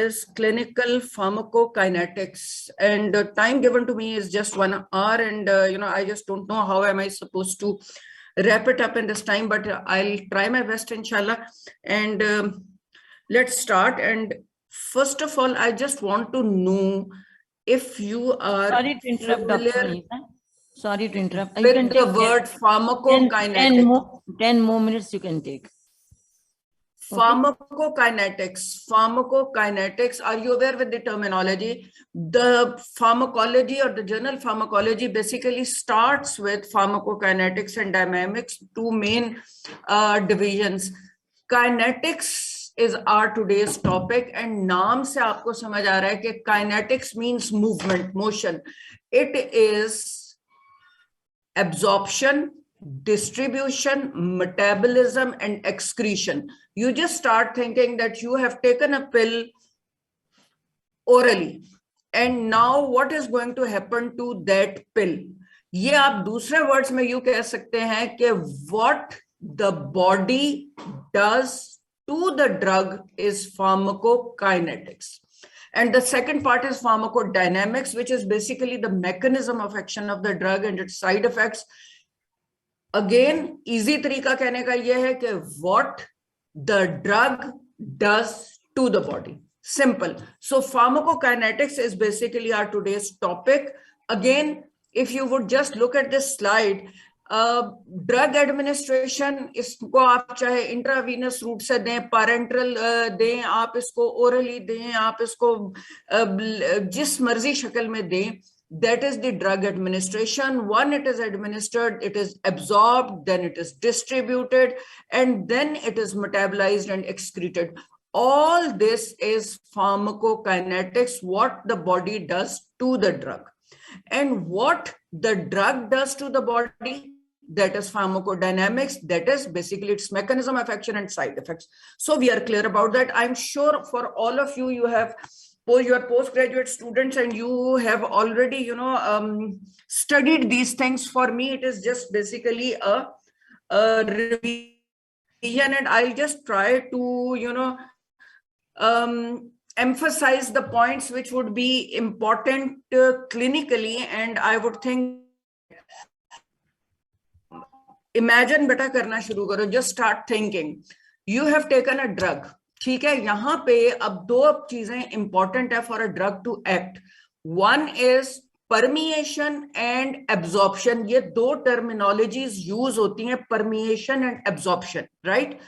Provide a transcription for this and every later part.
is clinical pharmacokinetics, and the time given to me is just 1 hour, and I just don't know how am I supposed to wrap it up in this time, but I'll try my best, inshallah. And let's start. And first of all, I just want to know if you are Sorry to interrupt, Dr. Manisha. Sorry to interrupt. You with can the take word pharmacokinetics. 10 more minutes you can take. Pharmacokinetics. Are you aware with the terminology? The pharmacology or the general pharmacology basically starts with pharmacokinetics and dynamics, two main divisions. Kinetics is our today's topic, and नाम से आपको समझ आ रहा है कि kinetics means movement, motion. It is absorption, distribution, metabolism, and excretion. You just start thinking that you have taken a pill orally, and now what is going to happen to that pill? ये आप दूसरे words में यूं कह सकते हैं कि what the body does to the drug is pharmacokinetics. And the second part is pharmacodynamics, which is basically the mechanism of action of the drug and its side effects. Again, easy तरीका कहने का ये है कि what the drug does to the body. Simple. So pharmacokinetics is basically our today's topic. Again, if you would just look at this slide, drug administration, इसको आप चाहे intravenous root से दें, पैरेंट्रल दें, आप इसको ओरली दें, आप इसको जिस मर्जी शक्ल में दें, that is the drug administration. One, it is administered, it is absorbed, then it is distributed, and then it is metabolized and excreted. All this is pharmacokinetics, what the body does to the drug. And what the drug does to the body, that is pharmacodynamics, that is basically its mechanism of action and side effects. So we are clear about that. I'm sure for all of you, you have your postgraduate students and you have already, studied these things. For me, it is just basically a revision, and I'll just try to, emphasize the points which would be important clinically, and I would think, imagine बेटा करना शुरू करो, just start thinking. You have taken a drug, ठीक है? यहाँ पे अब दो चीजें important है for a drug to act. One is permeation and absorption. ये दो terminologies use होती हैं, permeation and absorption, right?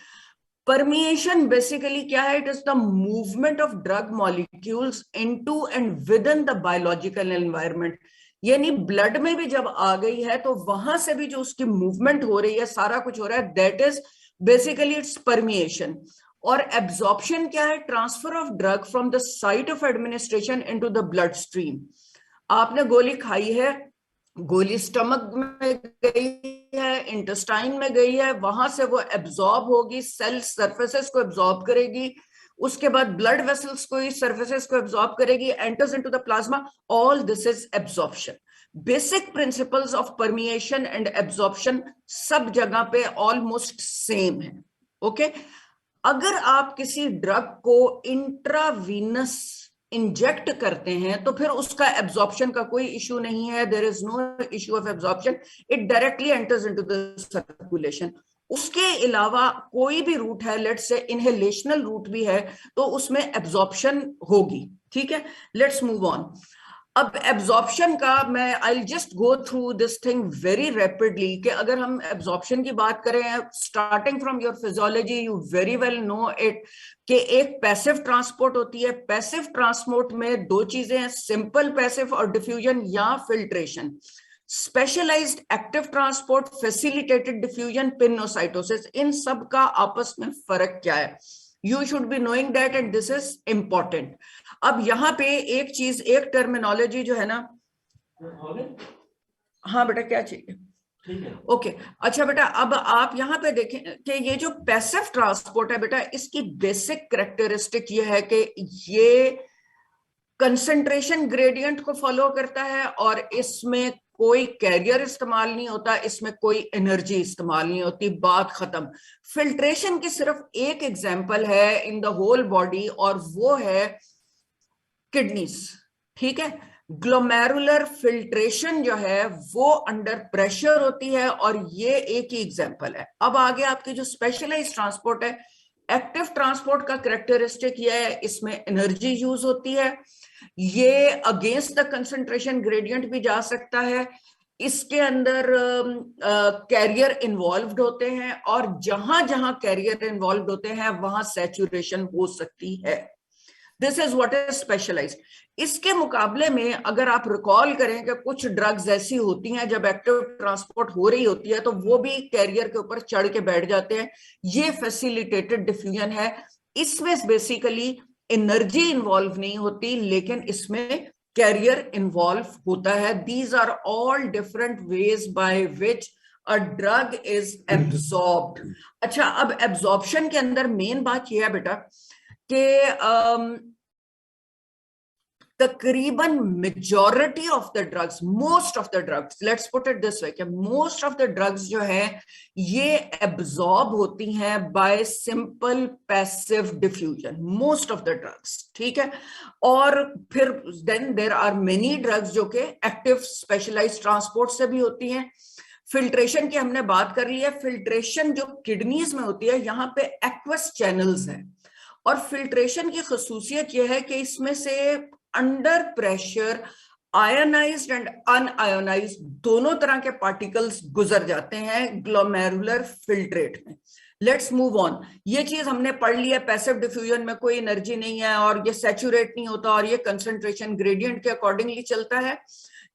Permeation basically क्या है? It is the movement of drug molecules into and within the biological environment. यानी blood में भी जब आ गई है तो वहां से भी जो उसकी मूवमेंट हो रही है, सारा कुछ हो रहा है, that is basically it's permeation. और एब्जॉर्प्शन क्या है? Transfer of drug from the site of administration into the blood stream. आपने गोली खाई है, गोली स्टमक में गई है, इंटेस्टाइन में गई है, वहां से वो एब्जॉर्ब होगी, सेल सरफेसेस को एब्जॉर्ब करेगी, उसके बाद ब्लड वेसल्स को, सरफेसेस को एब्जॉर्ब करेगी, enters into the plasma. All this is absorption. Basic principles of permeation and absorption सब जगह पे ऑलमोस्ट सेम है. ओके, अगर आप किसी ड्रग को इंट्रावीनस इंजेक्ट करते हैं तो फिर उसका एब्जॉर्प्शन का कोई इशू नहीं है. There is no issue of absorption. It directly enters into the circulation. उसके अलावा कोई भी रूट है, लेट्स से इनहेलेशनल रूट भी है, तो उसमें एब्जॉर्प्शन होगी. ठीक है, लेट्स मूव ऑन. अब एब्जॉर्प्शन का मैं I just go through this thing very rapidly कि अगर हम एब्जॉर्प्शन की बात करें, starting from your physiology, you very well know it कि एक पैसिव ट्रांसपोर्ट होती है. पैसिव ट्रांसपोर्ट में दो चीजें हैं, सिंपल पैसिव और डिफ्यूजन या filtration. Specialized active transport, facilitated diffusion, pinocytosis. इन सब का आपस में फर्क क्या है? You should be knowing that, and this is important. अब यहाँ पे एक चीज, एक टर्मिनोलॉजी जो है ना, हाँ बेटा क्या चाहिए? ओके, अच्छा बेटा, अब आप यहाँ पे देखें कि ये जो पैसिव ट्रांसपोर्ट है बेटा, इसकी बेसिक कैरेक्टरिस्टिक ये है कि ये कंसंट्रेशन ग्रेडियंट को फॉलो करता है और इसमें कोई कैरियर इस्तेमाल नहीं होता, इसमें कोई एनर्जी इस्तेमाल नहीं होती, बात खत्म. फिल्ट्रेशन की सिर्फ एक एग्जांपल है इन द होल बॉडी, और वो है किडनीज, ठीक है। ग्लोमेरुलर फिल्ट्रेशन जो है वो अंडर प्रेशर होती है, और ये एक ही एग्जांपल है। अब आगे आपकी जो स्पेशलाइज्ड ट्रांसपोर्ट है, एक्टिव ट्रांसपोर्ट का कैरेक्टरिस्टिक ये है, इसमें एनर्जी यूज होती है, ये अगेंस्ट द कंसंट्रेशन ग्रेडियंट भी जा सकता है, इसके अंदर कैरियर इन्वॉल्व्ड होते हैं, और जहां जहां कैरियर इन्वॉल्व्ड होते हैं वहां सैचुरेशन हो सकती है। This is what is specialised. इसके मुकाबले में अगर आप रिकॉल करें कि कुछ ड्रग्स ऐसी होती हैं जब एक्टिव ट्रांसपोर्ट हो रही होती है तो वो भी कैरियर के ऊपर चढ़ के बैठ जाते हैं, ये फैसिलिटेटेड डिफ्यूजन है। इसमें बेसिकली एनर्जी इन्वॉल्व नहीं होती, लेकिन इसमें कैरियर इन्वॉल्व होता है। These are all different ways by which a drug is absorbed. अच्छा, अब एब्सॉर्प्शन के अंदर मेन बात यह है बेटा कि तकरीबन majority of the drugs, most of the drugs, let's put it this way, कि मोस्ट ऑफ द ड्रग्स जो है ये एब्सॉर्ब होती हैं by simple passive diffusion, most of the drugs, ठीक है। और फिर then there are many drugs जो कि एक्टिव स्पेशलाइज्ड ट्रांसपोर्ट से भी होती हैं। फिल्ट्रेशन की हमने बात कर ली है। फिल्ट्रेशन जो किडनीज में होती है, यहाँ पे एक्वस चैनल्स हैं, और फिल्ट्रेशन की खसूसियत यह है कि इसमें से under pressure ionised and unionised दोनों तरह के पार्टिकल्स गुजर जाते हैं ग्लोमेरुलर फिल्ट्रेट में। Let's move on. ये चीज हमने पढ़ ली है, पैसिव डिफ्यूजन में कोई एनर्जी नहीं है और ये सैचुरेट नहीं होता, और ये कंसंट्रेशन ग्रेडियंट के अकॉर्डिंगली चलता है।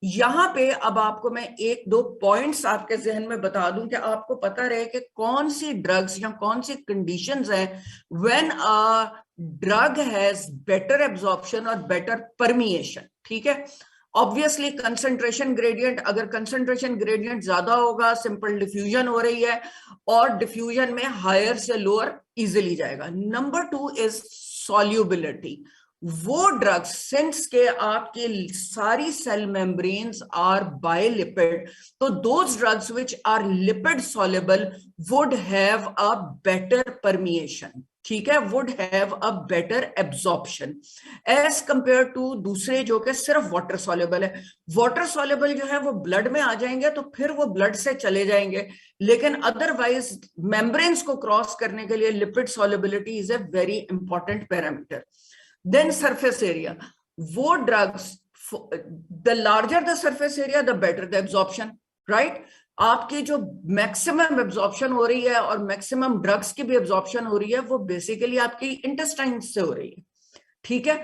यहां पे अब आपको मैं एक दो पॉइंट्स आपके जहन में बता दूं कि आपको पता रहे कि कौन सी ड्रग्स या कौन सी कंडीशंस हैं when a drug has better absorption और बेटर परमिएशन, ठीक है। ऑब्वियसली कंसंट्रेशन ग्रेडियंट, अगर कंसंट्रेशन ग्रेडियंट ज्यादा होगा, सिंपल डिफ्यूजन हो रही है, और डिफ्यूजन में हायर से लोअर इजिली जाएगा। Number 2 is solubility. वो ड्रग्स, सिंस के आपकी सारी सेल मेम्ब्रेन्स आर बायलिपिड, तो those drugs which are lipid soluble would have a better permeation, ठीक है, would have a better absorption as compared to दूसरे जो कि सिर्फ वाटर सॉल्युबल है। वाटर सॉल्युबल जो है वो ब्लड में आ जाएंगे तो फिर वो ब्लड से चले जाएंगे, लेकिन अदरवाइज मेम्ब्रेन्स को क्रॉस करने के लिए lipid solubility is a very important parameter. Then surface area. वो drugs, the larger the surface area, the better the absorption, right? आपकी जो मैक्सिमम एब्जॉर्प्शन हो रही है और मैक्सिमम ड्रग्स की भी एब्जॉर्प्शन हो रही है वो बेसिकली आपकी इंटेस्टाइन से हो रही है, ठीक है।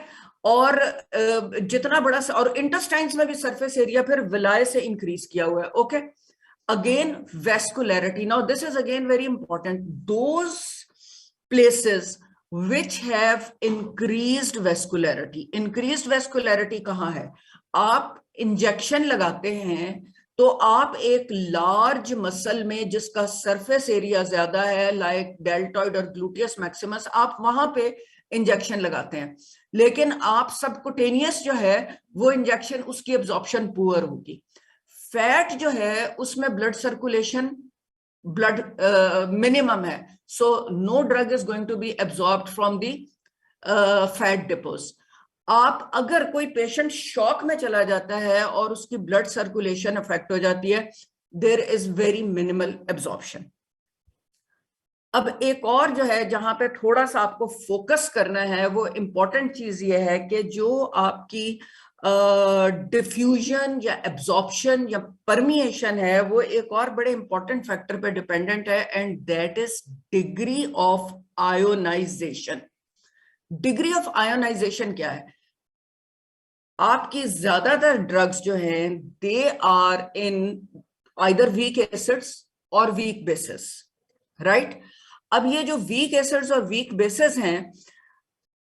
और जितना बड़ा, और इंटेस्टाइन्स में भी सरफेस एरिया फिर विलाय से इंक्रीज किया हुआ है, okay. Again वेस्कुलैरिटी, now this is again very important. Those places which have increased vascularity. Increased vascularity कहाँ है? आप इंजेक्शन लगाते हैं तो आप एक लार्ज मसल में जिसका सरफेस एरिया ज्यादा है, लाइक डेल्टॉइड और ग्लूटियस मैक्सिमस, आप वहां पे इंजेक्शन लगाते हैं, लेकिन आप सबकुटेनियस जो है वो इंजेक्शन, उसकी एब्जॉर्प्शन पुअर होगी। फैट जो है उसमें ब्लड सर्कुलेशन, blood minimum है, so no drug is going to be absorbed from the fat depots. आप अगर कोई पेशेंट शॉक में चला जाता है और उसकी ब्लड सर्कुलेशन अफेक्ट हो जाती है, there is very minimal absorption. अब एक और जो है जहां पे थोड़ा सा आपको फोकस करना है, वो इंपॉर्टेंट चीज ये है कि जो आपकी डिफ्यूजन या एब्जॉर्प्शन या परमिएशन है वो एक और बड़े इंपॉर्टेंट फैक्टर पे डिपेंडेंट है, and that is degree of ionisation. Degree of ionisation क्या है? आपकी ज्यादातर ड्रग्स जो हैं they are in either weak acids और वीक बेसिस, राइट। अब ये जो वीक एसिड्स और वीक बेसिस हैं,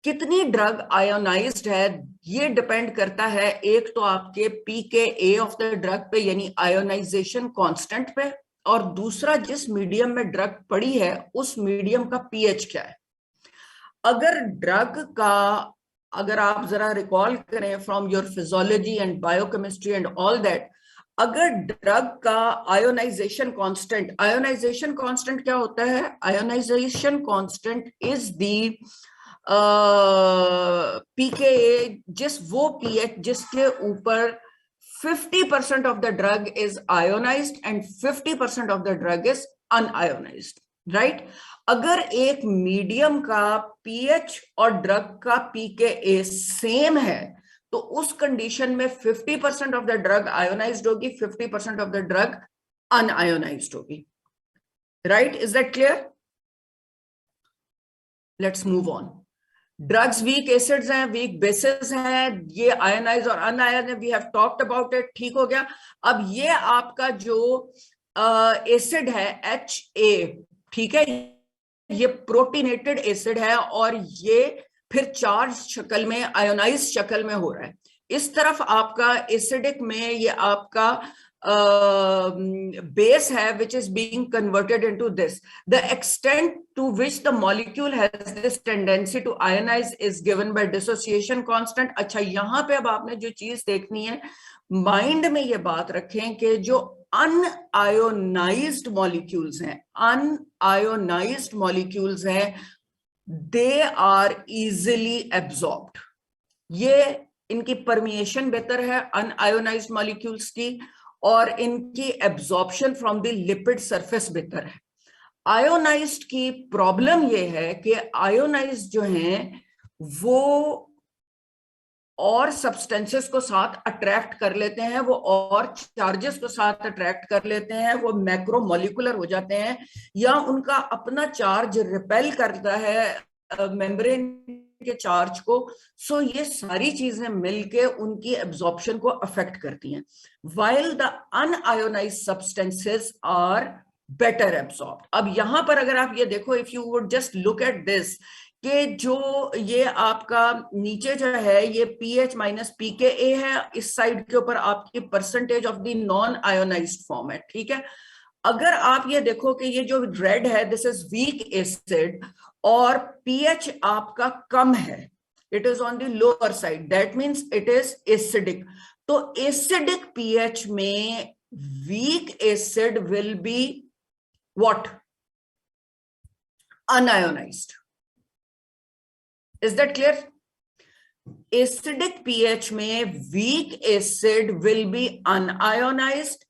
कितनी ड्रग आयोनाइज्ड है ये डिपेंड करता है एक तो आपके pKa ऑफ द ड्रग पे, यानी आयोनाइजेशन कांस्टेंट पे, और दूसरा जिस मीडियम में ड्रग पड़ी है उस मीडियम का pH क्या है। अगर ड्रग का, अगर आप जरा रिकॉल करें from your physiology and biochemistry and all that, अगर ड्रग का आयोनाइजेशन कांस्टेंट क्या होता है? Ionisation constant is the pKa वो पीएच जिसके ऊपर 50% of the drug is ionised and 50% of the drug is unionised, right. अगर एक मीडियम का पीएच और ड्रग का पीकेए सेम है तो उस कंडीशन में 50% ऑफ द ड्रग आयोनाइज्ड होगी, 50% ऑफ द ड्रग अनआयोनाइज्ड होगी, right. Is that clear? Let's move on. Drugs weak acids हैं, वीक बेसिस हैं, ये आयोनाइज और unionise, we have talked about it, ठीक हो गया। अब ये आपका जो एसिड है HA, ठीक है, ये प्रोटीनेटेड एसिड है और ये फिर चार्ज शक्ल में, आयोनाइज शक्ल में हो रहा है। इस तरफ आपका एसिडिक में ये आपका base है which is being converted into this. The extent to which the molecule has this tendency to ionize is given by dissociation constant. अच्छा, यहां पे अब आपने जो चीज देखनी है, माइंड में ये बात रखें कि जो अनआयोनाइज्ड मॉलिक्यूल्स हैं, अनआयोनाइज्ड मॉलिक्यूल्स हैं, दे आर इजिली एब्जॉर्ब्ड। ये इनकी परमिएशन बेहतर है अनआयोनाइज्ड मॉलिक्यूल्स की, और इनकी absorption from the lipid surface बेहतर है। आयोनाइज्ड की प्रॉब्लम ये है कि आयोनाइज्ड जो हैं वो और सब्सटेंसेस को साथ अट्रैक्ट कर लेते हैं, वो और चार्जेस को साथ अट्रैक्ट कर लेते हैं, वो मैक्रोमोलिकुलर हो जाते हैं, या उनका अपना चार्ज रिपेल करता है मेम्ब्रेन के चार्ज को। सो ये सारी चीजें मिलके उनकी एब्जॉर्प्शन को अफेक्ट करती हैं, while the unionised substances are better absorbed. अब यहां पर अगर आप ये देखो, if you would just look at this, कि जो ये आपका नीचे जो है ये पीएच माइनस पीकेए है, इस साइड के ऊपर आपकी percentage of the non ionised form है, ठीक है। अगर आप ये देखो कि ये जो रेड है दिस इज वीक एसिड और पीएच आपका कम है, it is on the lower side, that means it is acidic. तो एसिडिक पीएच में weak acid will be what? Unionized. Is that clear? Acidic pH में weak acid will be unionized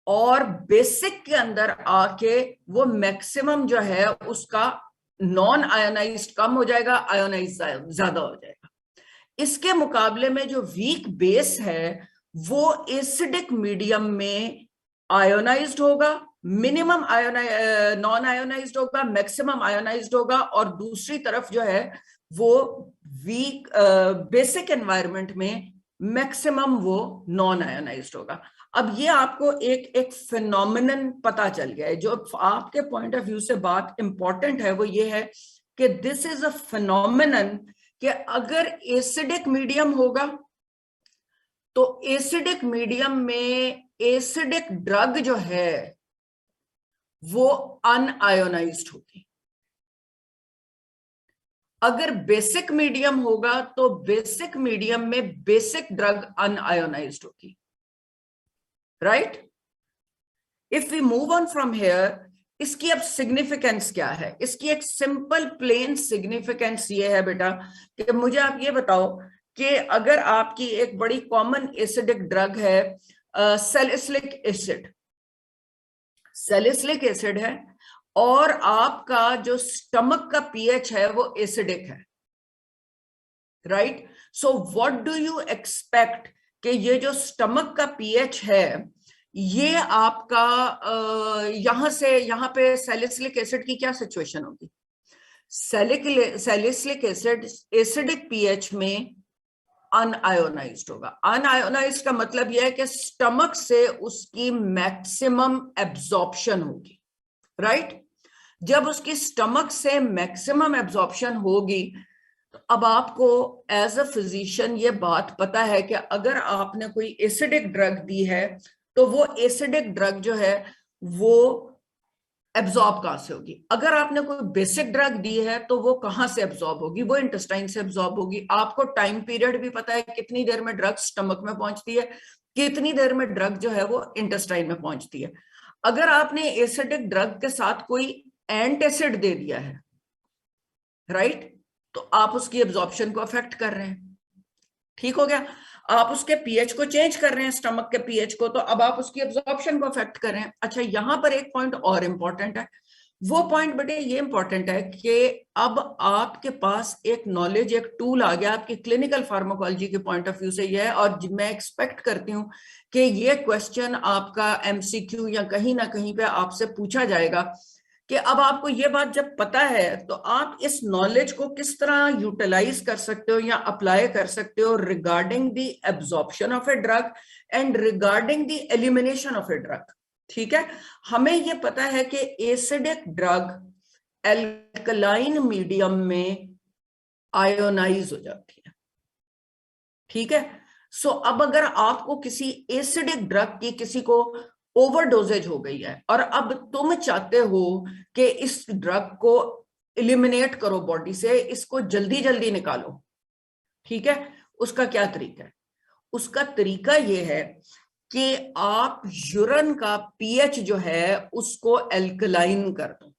और basic के अंदर आके वो मैक्सिमम जो है उसका नॉन आयोनाइज्ड कम हो जाएगा, आयोनाइज ज्यादा हो जाएगा। इसके मुकाबले में जो वीक बेस है वो एसिडिक मीडियम में आयोनाइज्ड होगा, मिनिमम नॉन आयोनाइज्ड होगा, मैक्सिमम आयोनाइज्ड होगा, और दूसरी तरफ जो है वो वीक बेसिक एनवायरनमेंट में मैक्सिमम वो नॉन आयोनाइज्ड होगा। अब ये आपको एक फिनोमिनन पता चल गया है, जो आपके पॉइंट ऑफ व्यू से बात इंपॉर्टेंट है वो ये है कि दिस इज अ फिनोमिनन कि अगर एसिडिक मीडियम होगा तो एसिडिक मीडियम में एसिडिक ड्रग जो है वो अनआयोनाइज्ड होगी। अगर बेसिक मीडियम होगा तो बेसिक मीडियम में बेसिक ड्रग अनआयोनाइज्ड होगी, right. If we move on from here, इसकी अब सिग्निफिकेंस क्या है? इसकी एक सिंपल प्लेन सिग्निफिकेंस ये है बेटा कि मुझे आप ये बताओ कि अगर आपकी एक बड़ी कॉमन एसिडिक ड्रग है सैलिसिलिक एसिड, सैलिसिलिक एसिड है, और आपका जो स्टमक का पीएच है वो एसिडिक है, right. So what do you expect कि ये जो स्टमक का पीएच है ये आपका यहां से यहां पे सैलिसिलिक एसिड की क्या सिचुएशन होगी? सैलिसिलिक एसिड एसिडिक पीएच में अनआयोनाइज्ड होगा। अनआयोनाइज्ड का मतलब यह है कि स्टमक से उसकी मैक्सिमम एब्जॉर्प्शन होगी, राइट। जब उसकी स्टमक से मैक्सिमम एब्जॉर्प्शन होगी तो अब आपको एज अ फिजिशियन ये बात पता है कि अगर आपने कोई एसिडिक ड्रग दी है तो वो एसिडिक ड्रग जो है वो एब्जॉर्ब कहां से होगी। अगर आपने कोई बेसिक ड्रग दी है तो वो कहां से एब्जॉर्ब होगी? वो इंटेस्टाइन से एब्जॉर्ब होगी। आपको टाइम पीरियड भी पता है कितनी देर में ड्रग स्टमक में पहुंचती है, कितनी देर में ड्रग जो है वो इंटेस्टाइन में पहुंचती है। अगर आपने एसिडिक ड्रग के साथ कोई एंटासिड दे दिया है, राइट, तो आप उसकी एब्जॉर्प्शन को अफेक्ट कर रहे हैं। ठीक हो गया। आप उसके पीएच को चेंज कर रहे हैं, स्टमक के पीएच को, तो अब आप उसकी एब्जॉर्प्शन को अफेक्ट कर रहे हैं। अच्छा, यहां पर एक पॉइंट और इंपॉर्टेंट है। वो पॉइंट बेटे ये इंपॉर्टेंट है कि अब आपके पास एक नॉलेज, एक टूल आ गया आपकी क्लिनिकल फार्माकोलॉजी के पॉइंट ऑफ व्यू से। ये है, और मैं एक्सपेक्ट करती हूं कि ये क्वेश्चन आपका एमसीक्यू या कहीं ना कहीं पे आपसे पूछा जाएगा कि अब आपको ये बात जब पता है तो आप इस नॉलेज को किस तरह यूटिलाइज कर सकते हो या अप्लाई कर सकते हो regarding the absorption of a drug and regarding the elimination of a drug. ठीक है, हमें ये पता है कि एसिडिक ड्रग एल्कलाइन मीडियम में आयोनाइज हो जाती है। ठीक है, सो अब अगर आपको किसी एसिडिक ड्रग की, किसी को ओवरडोजेज हो गई है और अब तुम चाहते हो कि इस ड्रग को एलिमिनेट करो बॉडी से, इसको जल्दी जल्दी निकालो, ठीक है, उसका क्या तरीका है? उसका तरीका यह है कि आप यूरिन का पीएच जो है उसको एल्कलाइन कर दो।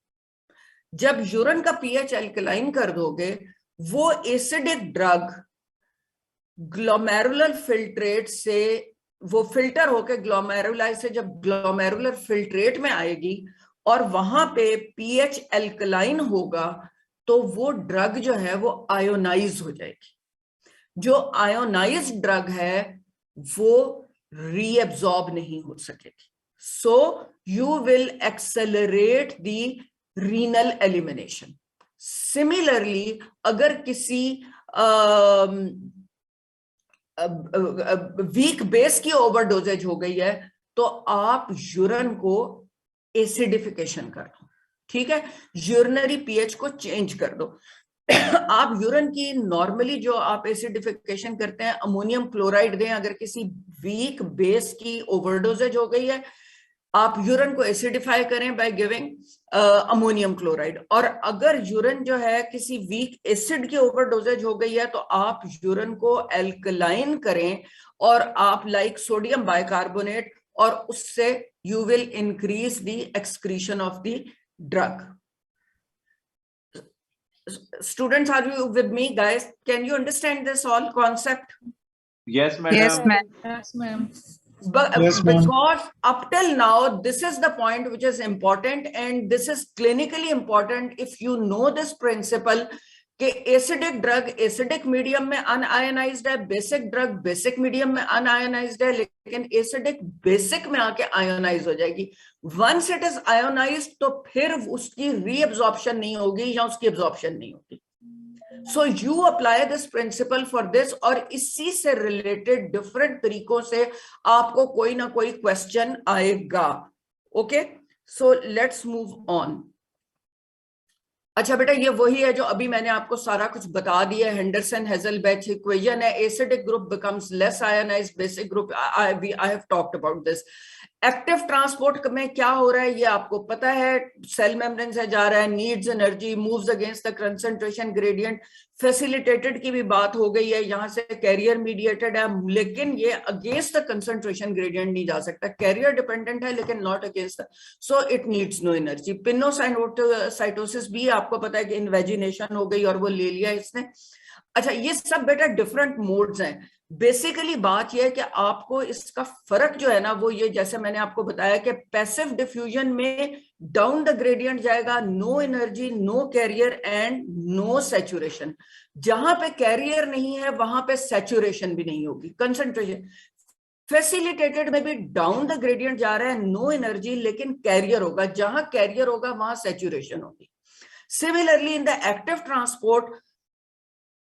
जब यूरिन का पीएच एल्कलाइन कर दोगे, वो एसिडिक ड्रग ग्लोमेरुलर फिल्ट्रेट से, वो फिल्टर होके ग्लोमेरुलाई से जब ग्लोमेरुलर फिल्ट्रेट में आएगी और वहां पे पीएच एल्कलाइन होगा, तो वो ड्रग जो है वो आयोनाइज हो जाएगी। जो आयोनाइज ड्रग है वो रीएब्सॉर्ब नहीं हो सकेगी। So you will accelerate the renal elimination. Similarly अगर किसी वीक बेस की ओवरडोजेज हो गई है तो आप यूरिन को एसिडिफिकेशन कर दो। ठीक है, यूरिनरी पीएच को चेंज कर दो। आप यूरिन की नॉर्मली जो आप एसिडिफिकेशन करते हैं, अमोनियम क्लोराइड दें। अगर किसी वीक बेस की ओवरडोजेज हो गई है, आप यूरिन को एसिडिफाई करें बाय गिविंग अमोनियम क्लोराइड। और अगर यूरिन जो है किसी वीक एसिड की ओवरडोजेज हो गई है तो आप यूरिन को एल्कलाइन करें और आप लाइक सोडियम बाइकार्बोनेट, और उससे you will increase the excretion of the drug. Students, are you with me, guys? Can you understand this all concept? Yes, madam. Yes, ma'am. Yes, ma'am. But Yes, ma'am. because up till now, this is the point which is important, and this is clinically important. If you know this principle कि acidic drug acidic medium में un-ionised है, basic drug basic medium में un-ionised है, लेकिन acidic basic में आके ionise हो जाएगी। वंस इट इज आयोनाइज्ड तो फिर उसकी रीअब्जॉर्प्शन नहीं होगी या उसकी एब्जॉर्प्शन नहीं होगी। So you apply this principle for this, और इसी से रिलेटेड डिफरेंट तरीकों से आपको कोई ना कोई क्वेश्चन आएगा। Okay, so let's move on. अच्छा बेटा, ये वही है जो अभी मैंने आपको सारा कुछ बता दिया है। हेंडरसन हेजलबैच इक्वेशन है। Acidic group becomes less ionised, basic group, I have talked about this. Active transport में क्या हो रहा है ये आपको पता है। सेल मेम्ब्रेन से जा रहा है, needs energy, moves against the concentration gradient. Facilitated की भी बात हो गई है, यहां से कैरियर मीडिएटेड है, लेकिन ये अगेंस्ट द कंसंट्रेशन ग्रेडियंट नहीं जा सकता। कैरियर डिपेंडेंट है लेकिन not against, so it needs no energy. Pinocytosis भी आपको पता है कि इन्वेजिनेशन हो गई और वो ले लिया इसने। अच्छा, ये सब बेटा डिफरेंट मोड्स हैं। बेसिकली बात यह है कि आपको इसका फर्क जो है ना वो ये, जैसे मैंने आपको बताया कि पैसिव डिफ्यूजन में डाउन द ग्रेडियंट जाएगा, no energy, no carrier and no saturation. जहां पे कैरियर नहीं है वहां पे सैचुरेशन भी नहीं होगी, कंसंट्रेशन। फैसिलिटेटेड में भी डाउन द ग्रेडियंट जा रहा है, नो एनर्जी, लेकिन कैरियर होगा। जहां कैरियर होगा वहां सैचुरेशन होगी। Similarly in the active transport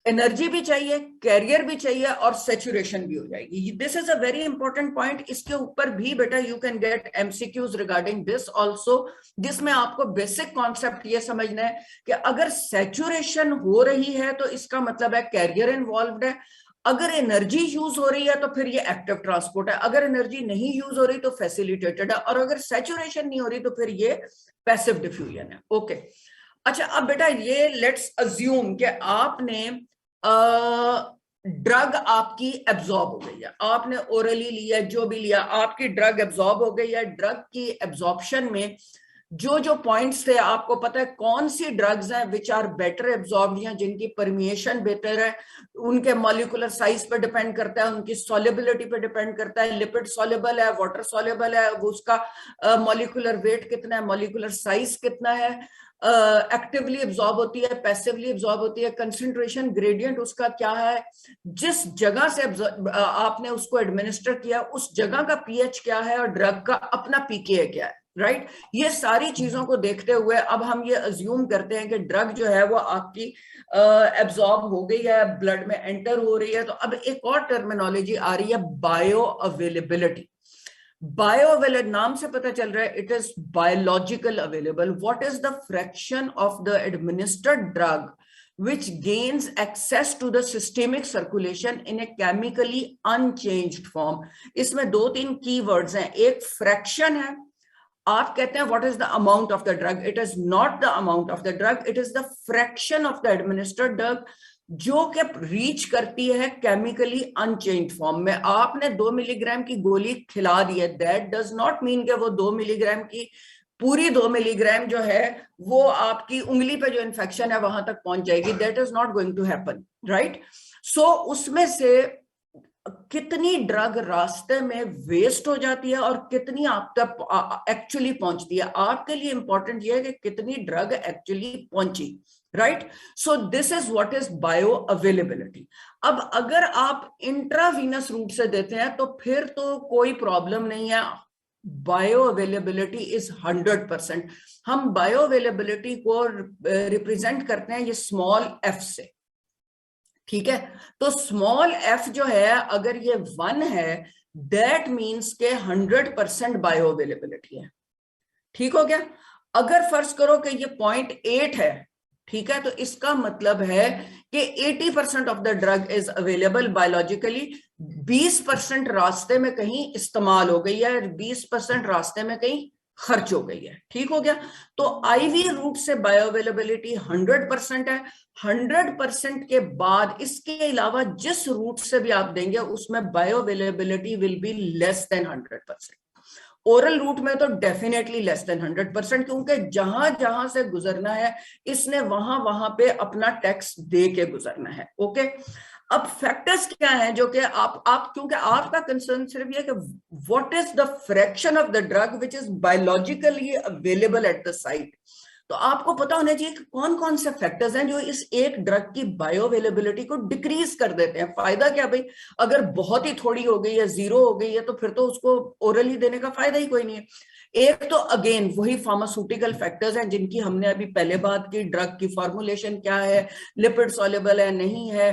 energy भी चाहिए, कैरियर भी चाहिए और सैचुरेशन भी हो जाएगी। This is a very important point. इसके ऊपर भी बेटा you can get MCQs regarding this also, जिसमें आपको बेसिक कॉन्सेप्ट ये समझना है कि अगर सैचुरेशन हो रही है तो इसका मतलब है कैरियर इन्वॉल्व्ड है। अगर एनर्जी यूज हो रही है तो फिर ये एक्टिव ट्रांसपोर्ट है। अगर एनर्जी नहीं यूज हो रही तो फैसिलिटेटेड है, और अगर सैचुरेशन नहीं हो रही तो फिर ये पैसिव डिफ्यूजन है। ओके, अच्छा अब बेटा ये लेट्स अज्यूम कि आपने ड्रग आपकी एब्जॉर्ब हो गई है, आपने ओरली लिया, जो भी लिया, आपकी ड्रग एब्जॉर्ब हो गई है। ड्रग की एब्जॉर्प्शन में जो जो पॉइंट्स थे आपको पता है कौन सी ड्रग्स हैं विच आर बेटर एब्जॉर्ब्ड या जिनकी परमिएशन बेहतर है, उनके मॉलिक्यूलर साइज पे डिपेंड करता है, उनकी सॉल्युबिलिटी पे डिपेंड करता है, लिपिड सॉल्युबल है, वाटर सॉल्युबल है, वो उसका मॉलिक्यूलर वेट कितना है, मॉलिक्यूलर साइज कितना है, एक्टिवली एब्जॉर्ब होती है, पैसिवली एब्जॉर्ब होती है, कंसंट्रेशन ग्रेडियंट उसका क्या है, जिस जगह से आपने उसको एडमिनिस्टर किया उस जगह का पीएच क्या है, और ड्रग का अपना पीके क्या है, राइट। ये सारी चीजों को देखते हुए अब हम ये अज्यूम करते हैं कि ड्रग जो है वो आपकी एब्जॉर्ब हो गई है, ब्लड में एंटर हो रही है। तो अब एक और टर्मिनोलॉजी आ रही है, बायो अवेलेबिलिटी। बायोअवेलेबल नाम से पता चल रहा है it is biological available. What is the fraction of the administered drug which gains access to the systemic circulation in a chemically unchanged form? इसमें दो तीन कीवर्ड्स हैं, एक फ्रैक्शन है। आप कहते हैं what is the amount of the drug, it is not the amount of the drug, it is the fraction of the administered drug जो कि रीच करती है केमिकली अनचेंज्ड फॉर्म में। आपने 2 मिलीग्राम की गोली खिला दी है, दैट डज नॉट मीन कि वो 2 मिलीग्राम की पूरी 2 मिलीग्राम जो है वो आपकी उंगली पे जो इन्फेक्शन है वहां तक पहुंच जाएगी, that is not going to happen, right. So उसमें से कितनी ड्रग रास्ते में वेस्ट हो जाती है और कितनी आप तक एक्चुअली पहुंचती है, आपके लिए इंपॉर्टेंट ये है कि कितनी ड्रग एक्चुअली पहुंची, right. So this is what is bio availability. अब अगर आप इंट्रावीनस रूट से देते हैं तो फिर तो कोई प्रॉब्लम नहीं है, बायो अवेलेबिलिटी इज 100%। हम बायो अवेलेबिलिटी को रिप्रेजेंट करते हैं ये स्मॉल एफ से, ठीक है। तो स्मॉल एफ जो है अगर ये 1 है दैट मीन्स के 100% बायो अवेलेबिलिटी है, ठीक हो गया। अगर फर्ज करो कि ये 0.8 है, ठीक है, तो इसका मतलब है कि 80% of the drug is available biologically, 20% रास्ते में कहीं इस्तेमाल हो गई है, 20% रास्ते में कहीं खर्च हो गई है, ठीक हो गया। तो आईवी रूट से बायो अवेलेबिलिटी 100% है। 100% के बाद इसके अलावा जिस रूट से भी आप देंगे उसमें bio availability will be less than 100%। Oral route में तो डेफिनेटली लेस देन 100%, क्योंकि जहां जहां से गुजरना है इसने वहां वहां पे अपना टैक्स दे के गुजरना है, ओके। अब फैक्टर्स क्या हैं जो कि आप क्योंकि आपका कंसर्न सिर्फ ये कि what is the fraction of the drug which is biologically available at the site, तो आपको पता होना चाहिए कि कौन कौन से फैक्टर्स हैं जो इस एक ड्रग की बायो अवेलेबिलिटी को डिक्रीज कर देते हैं। फायदा क्या भाई, अगर बहुत ही थोड़ी हो गई है, 0 हो गई है, तो फिर तो उसको ओरली देने का फायदा ही कोई नहीं है। एक तो अगेन वही फार्मास्यूटिकल फैक्टर्स हैं जिनकी हमने अभी पहले बात की, ड्रग की फॉर्मुलेशन क्या है, लिपिड सॉल्युबल है नहीं है,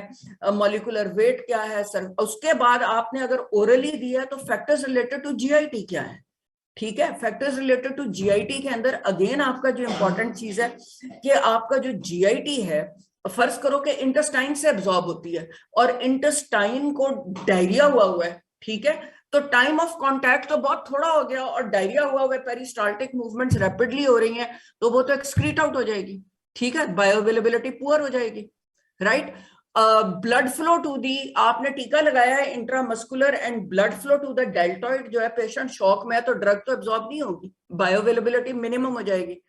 मॉलिक्यूलर वेट क्या है सर। उसके बाद आपने अगर ओरली दिया है तो फैक्टर्स रिलेटेड टू जीआईटी क्या है, ठीक है। फैक्टर्स रिलेटेड टू जीआईटी के अंदर अगेन आपका जो इंपॉर्टेंट चीज है कि आपका जो जीआईटी है, फर्ज करो कि इंटेस्टाइन से एब्जॉर्ब होती है और इंटेस्टाइन को डायरिया हुआ है, ठीक है, तो टाइम ऑफ कांटेक्ट तो बहुत थोड़ा हो गया और डायरिया हुआ है, पेरिस्टाल्टिक मूवमेंट्स रैपिडली हो रही हैं, तो वो तो एक्सक्रीट आउट हो जाएगी, ठीक है, बायो अवेलेबिलिटी पुअर हो जाएगी, right. Blood flow to the, आपने टीका लगाया है intramuscular and blood flow to the deltoid जो है, पेशेंट शॉक में है तो ड्रग तो एब्जॉर्ब नहीं होगी, बायो अवेलेबिलिटी मिनिमम हो जाएगी।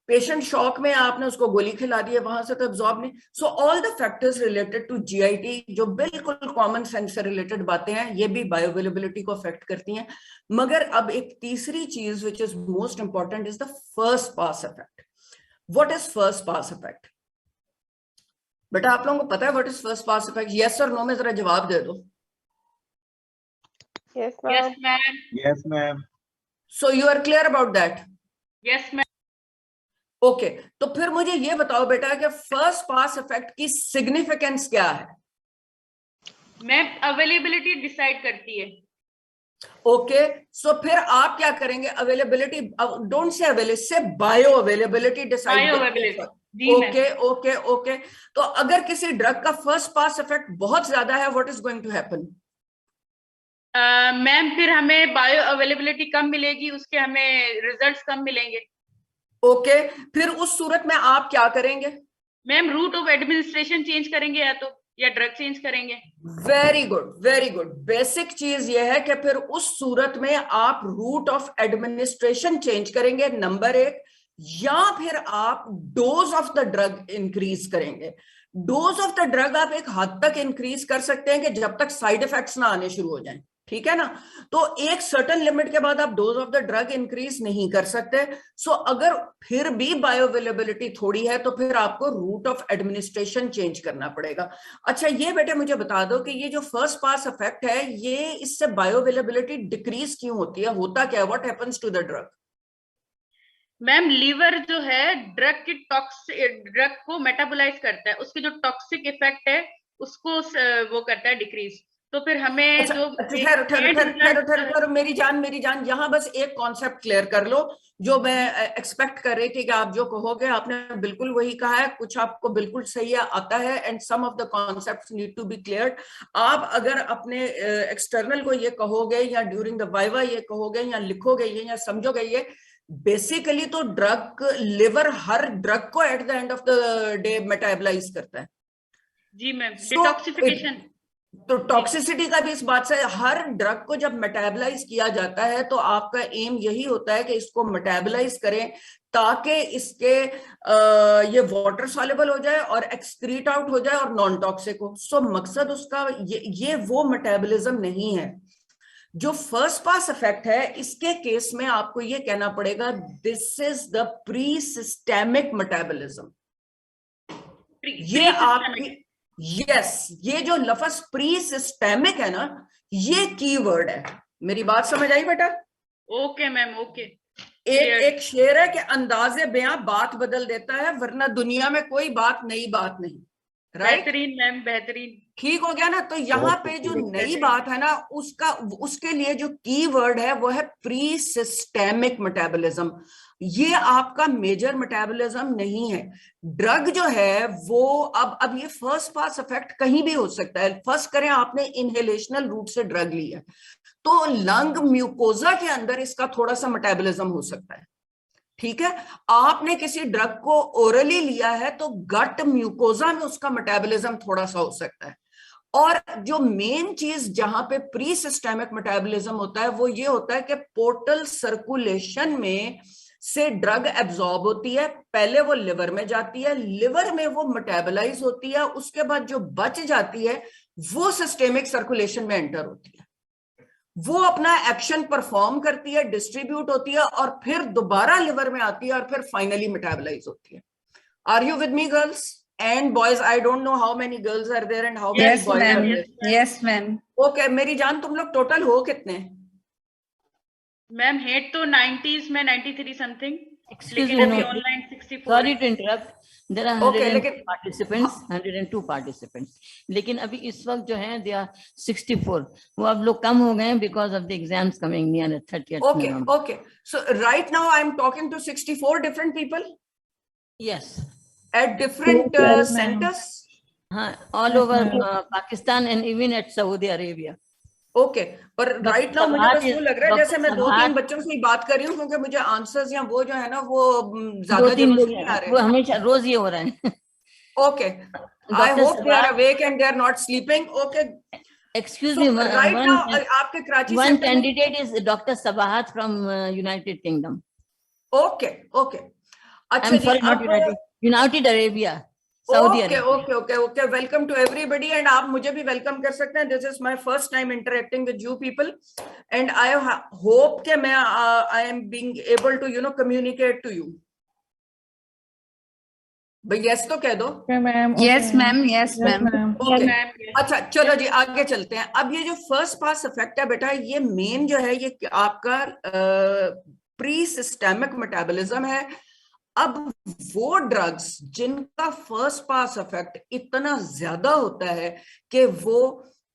पेशेंट शॉक में आपने उसको गोली खिला दी है, वहां से तो एब्जॉर्ब नहीं। So all the factors related to GIT जो बिल्कुल कॉमन सेंस से रिलेटेड बातें हैं, ये भी बायो अवेलेबिलिटी को अफेक्ट करती हैं। मगर अब एक तीसरी चीज which is most important is the first pass effect. What is first pass effect? बेटा आप लोगों को पता है what is first pass effect? Yes और नो में जरा जवाब दे दो। Yes, ma'am. Yes, ma'am. Yes, ma'am. So you are clear about that? Yes, ma'am. Okay, तो फिर मुझे ये बताओ बेटा कि फर्स्ट पास इफेक्ट की सिग्निफिकेंस क्या है? मैम अवेलेबिलिटी डिसाइड करती है। ओके, सो फिर आप क्या करेंगे? Availability, don't say availability, say bioavailability decide. Bioavailability, जी मैम। ओके ओके ओके, तो अगर किसी ड्रग का फर्स्ट पास इफेक्ट बहुत ज्यादा है, what is going to happen? Ma'am फिर हमें बायो अवेलेबिलिटी कम मिलेगी, उसके हमें रिजल्ट्स कम मिलेंगे। ओके, फिर उस सूरत में आप क्या करेंगे? Ma'am route of administration change करेंगे या तो। या ड्रग चेंज करेंगे? Very good, very good. Basic चीज ये है कि फिर उस सूरत में आप रूट ऑफ एडमिनिस्ट्रेशन चेंज करेंगे, नंबर एक, या फिर आप dose of the drug increase करेंगे। डोज ऑफ द ड्रग आप एक हद तक इंक्रीज कर सकते हैं कि जब तक साइड इफेक्ट्स ना आने शुरू हो जाएं, ठीक है ना। तो एक सर्टेन लिमिट के बाद आप dose of the drug increase नहीं कर सकते। सो अगर फिर भी बायोअवेलेबिलिटी थोड़ी है तो फिर आपको रूट ऑफ एडमिनिस्ट्रेशन चेंज करना पड़ेगा। अच्छा ये बेटे मुझे बता दो कि ये जो फर्स्ट पास इफेक्ट है, ये इससे बायोअवेलेबिलिटी डिक्रीज क्यों होती है, होता क्या है, what happens to the drug? Ma'am liver जो है ड्रग को मेटाबोलाइज करता है, उसके जो टॉक्सिक इफेक्ट है उसको वो करता है डिक्रीज। तो फिर हमें अच्छा जो अच्छा, ठहरो ठहरो ठहरो ठहरो ठहरो ठहरो, मेरी जान यहाँ बस एक कॉन्सेप्ट क्लियर कर लो। जो मैं एक्सपेक्ट कर रही थी कि आप जो कहोगे, आपने बिल्कुल वही कहा है, कुछ आपको बिल्कुल सही आता है, and some of the concepts need to be cleared. आप अगर अपने एक्सटर्नल को ये कहोगे या ड्यूरिंग द वाइवा ये कहोगे या लिखोगे ये या समझोगे ये, बेसिकली तो ड्रग, लिवर हर ड्रग को at the end of the day metabolise करता है। जी मैम, So, डिटॉक्सिफिकेशन। तो टॉक्सिसिटी का भी इस बात से, हर ड्रग को जब मेटाबलाइज किया जाता है तो आपका एम यही होता है कि इसको मेटाबलाइज करें ताकि इसके ये वाटर सॉल्युबल हो जाए और एक्सक्रीट आउट हो जाए और नॉन टॉक्सिक हो। सो मकसद उसका ये वो मेटाबॉलिज्म नहीं है। जो फर्स्ट पास इफेक्ट है, इसके केस में आपको ये कहना पड़ेगा, this is the pre systemic metabolism. ये आपकी, यस, ये जो लफ्ज प्री सिस्टेमिक है ना, ये कीवर्ड है। मेरी बात समझ आई बेटा? Okay ma'am, okay. एक शेर है कि अंदाजे बयां बात बदल देता है, वरना दुनिया में कोई बात नई बात नहीं। राइट? बेहतरीन मैम, बेहतरीन। ठीक हो गया ना। तो यहाँ पे जो नई बात है ना, उसके लिए जो की वर्ड है वो है प्री सिस्टेमिक मेटाबॉलिज्म। ये आपका मेजर मेटाबॉलिज्म नहीं है। ड्रग जो है वो अब ये फर्स्ट पास इफेक्ट कहीं भी हो सकता है। फर्स्ट करें, आपने इनहेलेशनल रूट से ड्रग ली है तो लंग म्यूकोजा के अंदर इसका थोड़ा सा मेटाबॉलिज्म हो सकता है, ठीक है। आपने किसी ड्रग को ओरली लिया है तो गट म्यूकोजा में उसका मेटाबॉलिज्म थोड़ा सा हो सकता है। और जो मेन चीज जहां पे प्री सिस्टेमिक मेटाबॉलिज्म होता है वो ये होता है कि पोर्टल सर्कुलेशन में से ड्रग एब्जॉर्ब होती है, पहले वो लिवर में जाती है, लिवर में वो मेटाबोलाइज होती है, उसके बाद जो बच जाती है वो सिस्टेमिक सर्कुलेशन में एंटर होती है, वो अपना एक्शन परफॉर्म करती है, डिस्ट्रीब्यूट होती है और फिर दोबारा लिवर में आती है और फिर फाइनली मेटाबोलाइज होती है। Are you with me girls and boys? I don't know how many girls are there and how many boys are there. Yes ma'am. Okay मेरी जान, तुम लोग टोटल हो कितने? मैम हेड तो 90s में 93 समथिंग, Excuse लेकिन me, अभी no, ऑनलाइन 64 sorry है। to interrupt. There are Okay, 102 लेकिन participants, 102 participants. लेकिन अभी इस वक्त जो है they are 64. वो अब लोग कम हो गए हैं because of the exams coming near the 30th okay, November. okay. So right now I'm talking to 64 different people Yes. at different centers. हाँ, all over Pakistan and even at Saudi Arabia. Okay पर right now मुझे बस यूं लग रहा है जैसे मैं दो तीन Sabhat, बच्चों से ही बात कर रही हूँ, क्योंकि मुझे आंसर्स या वो जो है ना वो दो ज्यादा तीन जगह लोग से नहीं आ हैं, रहे। वो हमेशा रोज ये हो रहा है. Okay, I hope they are awake and they are not sleeping. Okay, Excuse so me, right now आपके कराची one सेंटर में, candidate is Dr. Sabahat from United Kingdom. Okay okay, अच्छा I'm जी, sorry, not अब United Arabia, Saudi okay Arabia. Okay okay okay, welcome to everybody and आप मुझे भी welcome कर सकते हैं। This is my first time interacting with you people and I hope कि मैं I am being able to communicate to you. भाई yes तो कह दो। Yes ma'am, yes ma'am. Okay, ma'am अच्छा चलो जी आगे चलते हैं। अब ये जो फर्स्ट पास इफेक्ट है बेटा, ये मेन जो है ये आपका प्री सिस्टेमिक मेटाबॉलिज्म है। अब वो ड्रग्स जिनका फर्स्ट पास इफेक्ट इतना ज्यादा होता है कि वो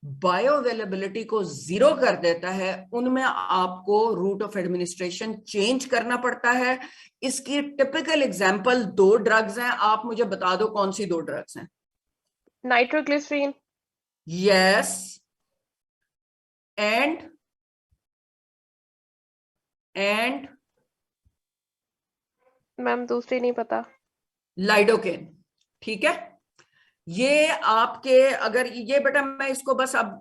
बायोअवेलेबिलिटी को जीरो कर देता है, उनमें आपको रूट ऑफ एडमिनिस्ट्रेशन चेंज करना पड़ता है। इसकी टिपिकल एग्जांपल दो ड्रग्स हैं, आप मुझे बता दो कौन सी दो ड्रग्स हैं? नाइट्रोग्लिसरीन। यस, एंड मैम दूसरी नहीं पता। लाइडोकेन, ठीक है। ये आपके, अगर ये बेटा मैं इसको बस अब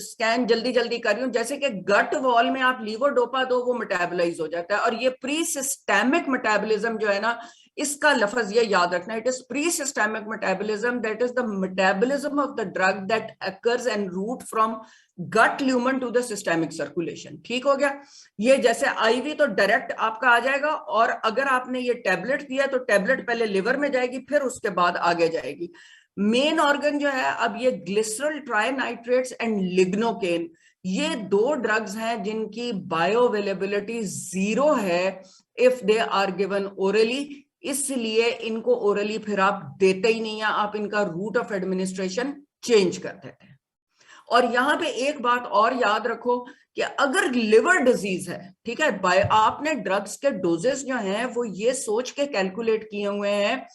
स्कैन जल्दी जल्दी कर रही हूँ, जैसे कि गट वॉल में आप लीवोडोपा दो वो मेटाबोलाइज हो जाता है, और ये प्री सिस्टेमिक मेटाबॉलिज्म जो है ना, इसका लफ्ज ये याद रखना, it is pre systemic metabolism, that is the metabolism of the drug that occurs en route from gut lumen to the systemic circulation. ठीक हो गया। ये जैसे आईवी तो डायरेक्ट आपका आ जाएगा, और अगर आपने ये टैबलेट दिया तो टैबलेट पहले लिवर में जाएगी, फिर उसके बाद आगे जाएगी। मेन ऑर्गन जो है, अब ये ग्लिसरल ट्राइनाइट्रेट्स एंड लिग्नोकेन, ये दो ड्रग्स हैं जिनकी बायोअवेलेबिलिटी 0 है if they are given orally, इसलिए इनको ओरली फिर आप देते ही नहीं है, आप इनका रूट ऑफ एडमिनिस्ट्रेशन चेंज कर देते हैं। और यहां पे एक बात और याद रखो कि अगर लिवर डिजीज है, ठीक है, आपने ड्रग्स के डोजेस जो हैं वो ये सोच के कैलकुलेट किए हुए हैं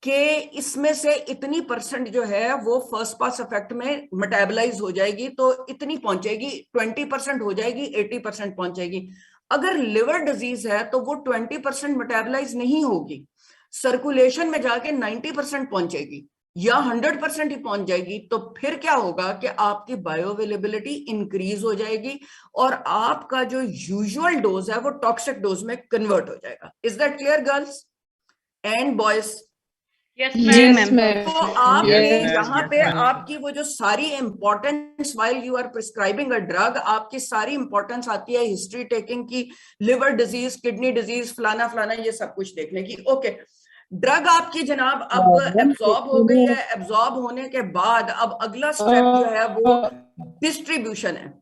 कि इसमें से इतनी परसेंट जो है वो फर्स्ट पास इफेक्ट में मेटाबोलाइज हो जाएगी, तो इतनी पहुंचेगी, 20% हो जाएगी, 80% पहुंचेगी। अगर लिवर डिजीज है तो वो 20% मेटाबोलाइज नहीं होगी, सर्कुलेशन में जाके 90% पहुंचेगी या 100% ही पहुंच जाएगी। तो फिर क्या होगा कि आपकी बायोअवेलेबिलिटी इंक्रीज हो जाएगी और आपका जो यूजुअल डोज है वो टॉक्सिक डोज में कन्वर्ट हो जाएगा। Is that clear girls and boys? Yes जी मैम। मैम। तो आपने Yes, यहाँ yes, पे ma'am. आपकी वो जो सारी importance while you are prescribing a drug, आपकी सारी इंपॉर्टेंस आती है हिस्ट्री टेकिंग की, लिवर डिजीज, किडनी डिजीज, फलाना फलाना, ये सब कुछ देखने की। ओके, ड्रग आपकी जनाब अब एब्जॉर्ब हो गई है। एब्जॉर्ब होने के बाद अब अगला स्टेप जो है वो डिस्ट्रीब्यूशन है,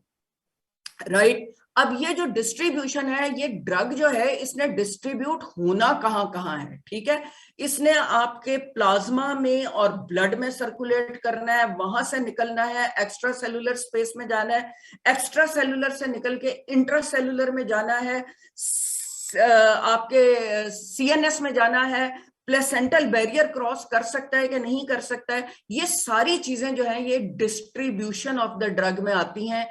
राइट? अब ये जो डिस्ट्रीब्यूशन है, ये ड्रग जो है इसने डिस्ट्रीब्यूट होना कहां कहां है, ठीक है? इसने आपके प्लाज्मा में और ब्लड में सर्कुलेट करना है, वहां से निकलना है, एक्स्ट्रा सेलुलर स्पेस में जाना है, एक्स्ट्रा सेलुलर से निकल के इंट्रा सेलुलर में जाना है, आपके सीएनएस में जाना है, प्लेसेंटल बैरियर क्रॉस कर सकता है कि नहीं कर सकता है। ये सारी चीजें जो है ये डिस्ट्रीब्यूशन ऑफ द ड्रग में आती हैं।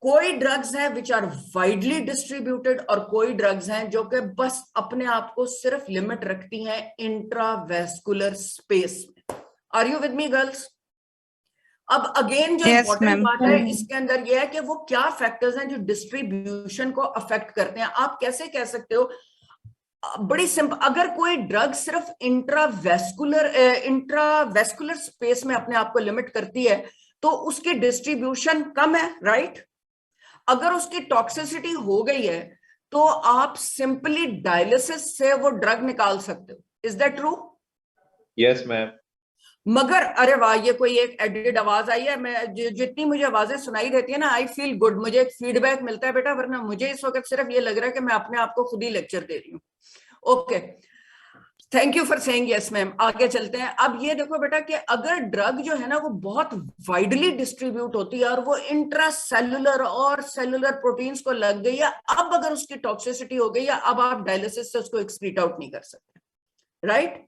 कोई ड्रग्स हैं विच आर वाइडली डिस्ट्रीब्यूटेड और कोई ड्रग्स हैं जो कि बस अपने आप को सिर्फ लिमिट रखती हैं इंट्रावेस्कुलर स्पेस में। Are you with me girls? अब अगेन जो Yes, इंपॉर्टेंट ma'am. बात है इसके अंदर यह है कि वो क्या फैक्टर्स हैं जो डिस्ट्रीब्यूशन को अफेक्ट करते हैं। आप कैसे कह सकते हो, बड़ी सिंपल, अगर कोई ड्रग सिर्फ इंट्रावेस्कुलर स्पेस में अपने आप को लिमिट करती है तो उसकी डिस्ट्रीब्यूशन कम है, राइट? अगर उसकी टॉक्सिसिटी हो गई है तो आप सिंपली डायलिसिस से वो ड्रग निकाल सकते हो। Is that true? Yes, ma'am. मगर अरे वाह, ये कोई एक एडिटेड आवाज आई है। मैं जितनी मुझे आवाजें सुनाई देती है ना, आई फील गुड, मुझे एक फीडबैक मिलता है बेटा, वरना मुझे इस वक्त सिर्फ ये लग रहा है कि मैं अपने आप को खुद ही लेक्चर दे रही हूँ। Okay, thank you for saying yes ma'am. आगे चलते हैं। अब ये देखो बेटा कि अगर ड्रग जो है ना वो बहुत वाइडली डिस्ट्रीब्यूट होती है और वो इंट्रासेलुलर और सेलुलर प्रोटीन्स को लग गई है, अब अगर उसकी टॉक्सिसिटी हो गई है, अब आप डायलिसिस से उसको एक्सक्रीट आउट नहीं कर सकते, राइट?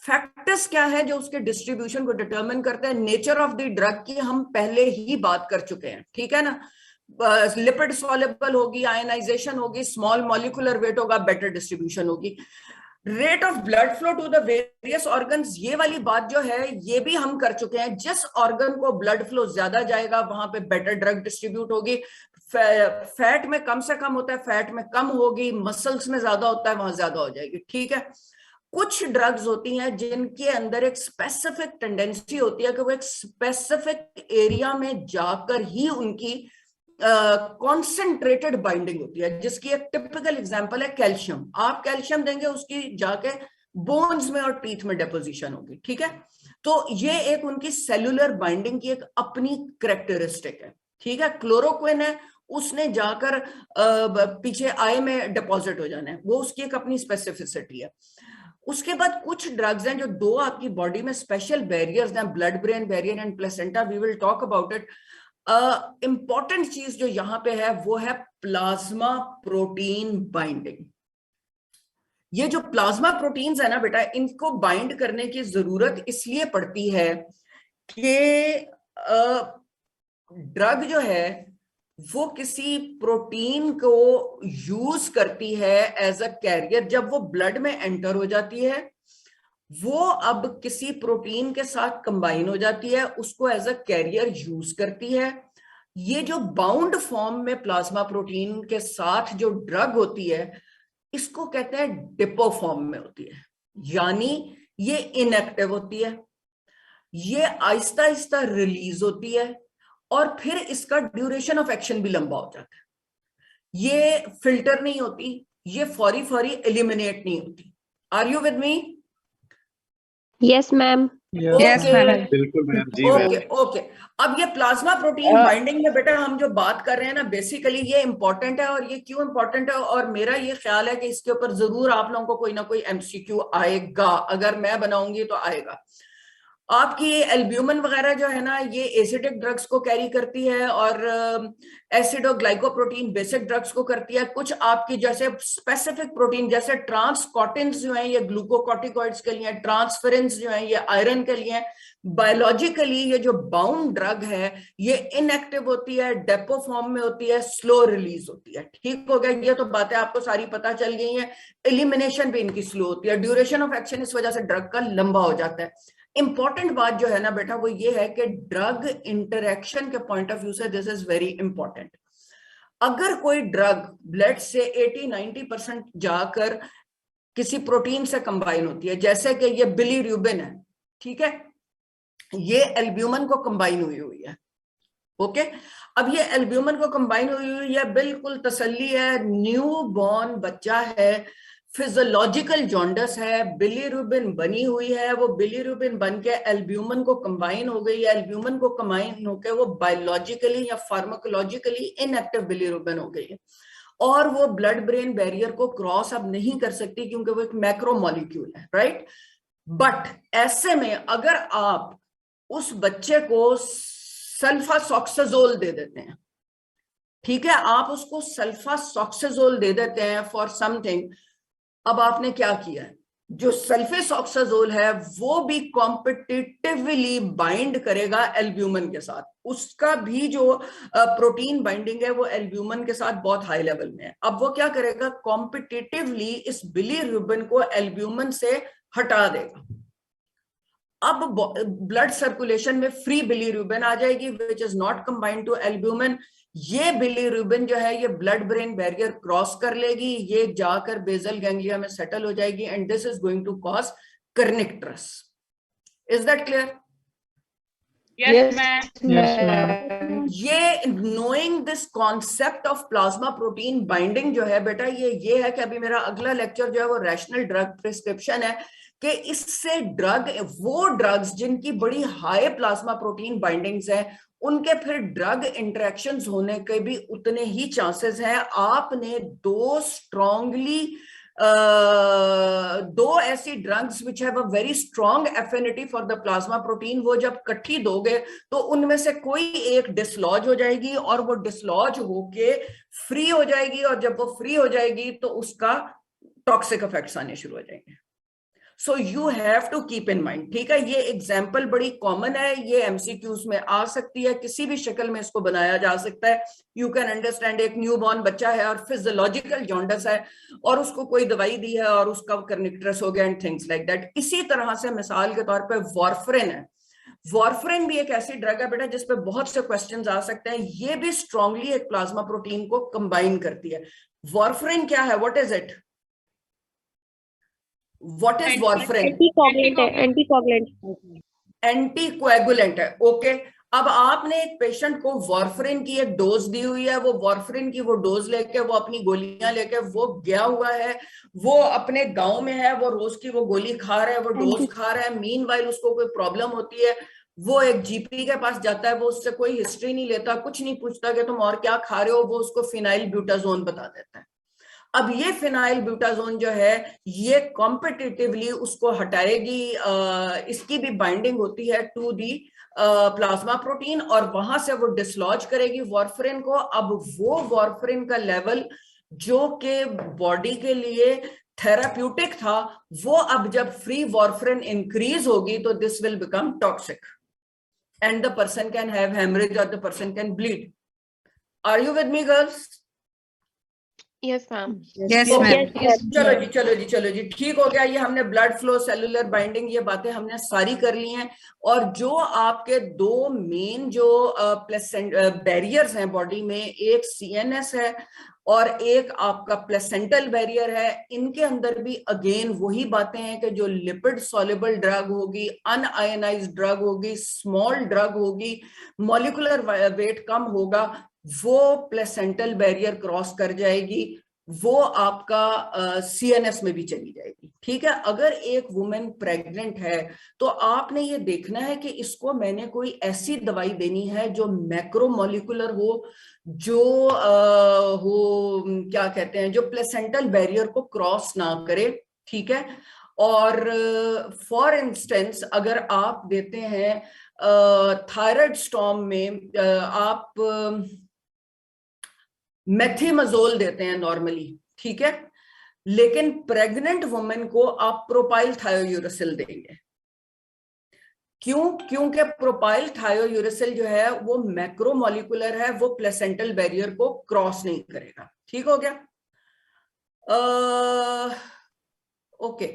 फैक्टर्स क्या है जो उसके डिस्ट्रीब्यूशन को डिटरमिन करते हैं? नेचर ऑफ द ड्रग की हम पहले ही बात कर चुके हैं, ठीक है ना? लिपिड सॉल्युबल होगी, आयनाइजेशन होगी, स्मॉल मॉलिक्यूलर वेट होगा, बेटर डिस्ट्रीब्यूशन होगी। Rate of blood flow to the various organs, ये वाली बात जो है ये भी हम कर चुके हैं। जिस ऑर्गन को ब्लड फ्लो ज्यादा जाएगा वहां पे बेटर ड्रग डिस्ट्रीब्यूट होगी। फैट में कम से कम होता है, फैट में कम होगी, मसल्स में ज्यादा होता है, वहां ज्यादा हो जाएगी, ठीक है? कुछ ड्रग्स होती हैं जिनके अंदर एक स्पेसिफिक टेंडेंसी होती है कि वो एक स्पेसिफिक एरिया में जाकर ही उनकी कॉन्सेंट्रेटेड बाइंडिंग होती है, जिसकी एक टिपिकल एग्जांपल है कैल्शियम। आप कैल्शियम देंगे, उसकी जाके बोन्स में और टीथ में डिपोजिशन होगी, ठीक है? तो ये एक उनकी सेलुलर बाइंडिंग की एक अपनी कैरेक्टरिस्टिक है, ठीक है? क्लोरोक्विन है, उसने जाकर पीछे आई में डिपॉजिट हो जाना है, वो उसकी एक अपनी स्पेसिफिसिटी है। उसके बाद कुछ ड्रग्स हैं जो दो आपकी बॉडी में स्पेशल बैरियर्स हैं, blood brain barrier and placenta, we will talk about it. Important चीज जो यहां पे है वो है प्लाज्मा प्रोटीन बाइंडिंग। ये जो प्लाज्मा प्रोटीन्स है ना बेटा, इनको बाइंड करने की जरूरत इसलिए पड़ती है कि ड्रग जो है वो किसी प्रोटीन को यूज करती है एज अ कैरियर। जब वो ब्लड में एंटर हो जाती है वो अब किसी प्रोटीन के साथ कंबाइन हो जाती है, उसको एज अ कैरियर यूज करती है। ये जो बाउंड फॉर्म में प्लाज्मा प्रोटीन के साथ जो ड्रग होती है, इसको कहते हैं डिपो फॉर्म में होती है, यानी ये इनएक्टिव होती है, ये आहिस्ता आहिस्ता रिलीज होती है, और फिर इसका ड्यूरेशन ऑफ एक्शन भी लंबा हो जाता है। ये फिल्टर नहीं होती, ये फौरी फौरी एलिमिनेट नहीं होती। Are you with me? Yes, ma'am. Yes, madam. बिल्कुल मैम, जी ओके मैम। ओके। अब ये प्लाज्मा प्रोटीन बाइंडिंग में बेटा हम जो बात कर रहे हैं ना, बेसिकली ये इंपॉर्टेंट है। और ये क्यों इंपॉर्टेंट है, और मेरा ये ख्याल है कि इसके ऊपर जरूर आप लोगों को कोई ना कोई एमसीक्यू आएगा, अगर मैं बनाऊंगी तो आएगा। आपकी एल्ब्यूमिन वगैरह जो है ना, ये एसिडिक ड्रग्स को कैरी करती है, और एसिड और ग्लाइकोप्रोटीन बेसिक ड्रग्स को करती है। कुछ आपकी जैसे स्पेसिफिक प्रोटीन जैसे ट्रांसकॉटिन्स जो हैं ये ग्लूकोकॉर्टिकॉइड्स के लिए, ट्रांसफेरेंस जो है ये आयरन के लिए। बायोलॉजिकली ये जो बाउंड ड्रग है ये इनएक्टिव होती है, डेपो फॉर्म में होती है, स्लो रिलीज होती है। ठीक हो गया? ये तो बातें आपको सारी पता चल गई हैं। एलिमिनेशन भी इनकी स्लो होती है, ड्यूरेशन ऑफ एक्शन इस वजह से ड्रग का लंबा हो जाता है। इंपॉर्टेंट बात जो है ना बेटा वो ये है कि ड्रग इंटरेक्शन के पॉइंट ऑफ व्यू से दिस इज वेरी इंपॉर्टेंट। अगर कोई ड्रग ब्लड से 80-90% जाकर किसी प्रोटीन से कंबाइन होती है, जैसे कि ये बिलीरुबिन है, ठीक है, ये एल्ब्यूमिन को कंबाइन हुई है। ओके, अब ये एल्ब्यूमिन को कंबाइन हुई है, बिल्कुल तसल्ली है, न्यू बॉर्न बच्चा है, फिजियोलॉजिकल जॉन्डस है, बिलीरुबिन बनी हुई है, वो बिलीरुबिन बन के एल्ब्यूमिन को कंबाइन हो गई है, एल्ब्यूमिन को कंबाइन होकर वो बायोलॉजिकली या फार्माकोलॉजिकली इनएक्टिव बिलीरुबिन हो गई है, और वो ब्लड ब्रेन बैरियर को क्रॉस अब नहीं कर सकती क्योंकि वो एक मैक्रो मॉलिक्यूल है, राइट। बट ऐसे में अगर आप उस बच्चे को सल्फासॉक्साजोल दे देते हैं, ठीक है, आप उसको सल्फासॉक्साजोल दे देते हैं फॉर समथिंग, अब आपने क्या किया है, जो सल्फासॉक्साजोल है वो भी कॉम्पिटिटिवली बाइंड करेगा एल्ब्यूमिन के साथ, उसका भी जो प्रोटीन बाइंडिंग है वो एल्ब्यूमिन के साथ बहुत हाई लेवल में है। अब वो क्या करेगा, कॉम्पिटिटिवली इस बिलीरुबिन को एल्ब्यूमिन से हटा देगा। अब ब्लड सर्कुलेशन में फ्री बिलीरुबिन आ जाएगी which is not combined to albumin. ये बिलीरुबिन जो है ये ब्लड ब्रेन बैरियर क्रॉस कर लेगी, ये जाकर बेसल गैंग्लिया में सेटल हो जाएगी, and this is going to cause kernicterus. Is that clear? Yes, ma'am. ये knowing this concept of plasma protein binding जो है बेटा, ये है कि अभी मेरा अगला लेक्चर जो है वो रैशनल ड्रग प्रिस्क्रिप्शन है, कि इससे ड्रग, वो ड्रग्स जिनकी बड़ी हाई प्लाज्मा प्रोटीन बाइंडिंग्स हैं, उनके फिर ड्रग इंटरेक्शंस होने के भी उतने ही चांसेस हैं। आपने दो ऐसी drugs which have a very strong affinity for the plasma protein, वो जब इकट्ठी दोगे तो उनमें से कोई एक डिसलॉज हो जाएगी, और वो डिसलॉज होके फ्री हो जाएगी, और जब वो फ्री हो जाएगी तो उसका टॉक्सिक इफेक्ट्स आने शुरू हो जाएंगे। So you have to keep in mind, ठीक है। ये एग्जाम्पल बड़ी कॉमन है, ये एमसीक्यूज में आ सकती है, किसी भी शक्ल में इसको बनाया जा सकता है। यू कैन अंडरस्टैंड, एक न्यूबॉर्न बच्चा है और फिजियोलॉजिकल जॉन्डस है, और उसको कोई दवाई दी है और उसका कर्निक्टरस हो गया एंड थिंग्स लाइक दैट। इसी तरह से मिसाल के तौर पे वॉरफरिन है। वॉरफरिन भी एक ऐसी ड्रग है बेटा जिस पे बहुत से क्वेश्चंस आ सकते हैं। ये भी स्ट्रांगली एक प्लाज्मा प्रोटीन को कंबाइन करती है। वॉरफरिन क्या है, what is it? What is warfarin? Anticoagulant है। ओके, अब आपने एक पेशेंट को वॉरफरिन की एक डोज दी हुई है, वो वॉरफरिन की वो डोज लेके, वो अपनी गोलियां लेके वो गया हुआ है, वो अपने गांव में है, वो रोज की वो गोली खा रहा है, वो डोज खा रहा है। मीनवाइल उसको कोई प्रॉब्लम होती है, वो एक जीपी के पास जाता है, वो उससे कोई हिस्ट्री नहीं लेता, कुछ नहीं पूछता कि तुम और क्या खा रहे हो, वो उसको फिनाइल ब्यूटाजोन बता देता है। अब ये फिनाइल ब्यूटाजोन जो है ये कॉम्पिटिटिवली उसको हटाएगी, इसकी भी बाइंडिंग होती है टू दी प्लाज्मा प्रोटीन, और वहां से वो डिसलॉज करेगी वॉरफरिन को। अब वो वॉरफरिन का लेवल जो कि बॉडी के लिए थेराप्यूटिक था, वो अब जब फ्री वॉरफरिन इंक्रीज होगी तो this will become toxic and the person can have haemorrhage or the person can bleed. Are you with me girls? Yes, ma'am. Yes, Okay. ma'am. चलो जी ठीक हो गया। ये हमने ब्लड फ्लो, सेलुलर बाइंडिंग, ये बातें हमने सारी कर ली हैं। और जो आपके दो मेन जो बैरियर्स हैं बॉडी में, एक सीएनएस है और एक आपका प्लेसेंटल बैरियर है, इनके अंदर भी अगेन वही बातें हैं कि जो लिपिड सॉल्युबल ड्रग होगी, अनआयनाइज्ड ड्रग होगी, स्मॉल ड्रग होगी, मॉलिक्यूलर वेट कम होगा, वो प्लेसेंटल बैरियर क्रॉस कर जाएगी, वो आपका सीएनएस में भी चली जाएगी। ठीक है। अगर एक वुमेन प्रेग्नेंट है तो आपने ये देखना है कि इसको मैंने कोई ऐसी दवाई देनी है जो मैक्रोमोलिकुलर हो, जो क्या कहते हैं, जो प्लेसेंटल बैरियर को क्रॉस ना करे। ठीक है। और फॉर इंस्टेंस अगर आप देते हैं थायराइड स्टॉर्म में आप मेथिमजोल देते हैं नॉर्मली, ठीक है, लेकिन प्रेग्नेंट वुमेन को आप प्रोपाइल थायोयूरेसिल देंगे। क्यों? क्योंकि प्रोपाइल थायोयूरेसिल जो है वो मैक्रोमोलिकुलर है, वो प्लेसेंटल बैरियर को क्रॉस नहीं करेगा। ठीक हो गया? ओके।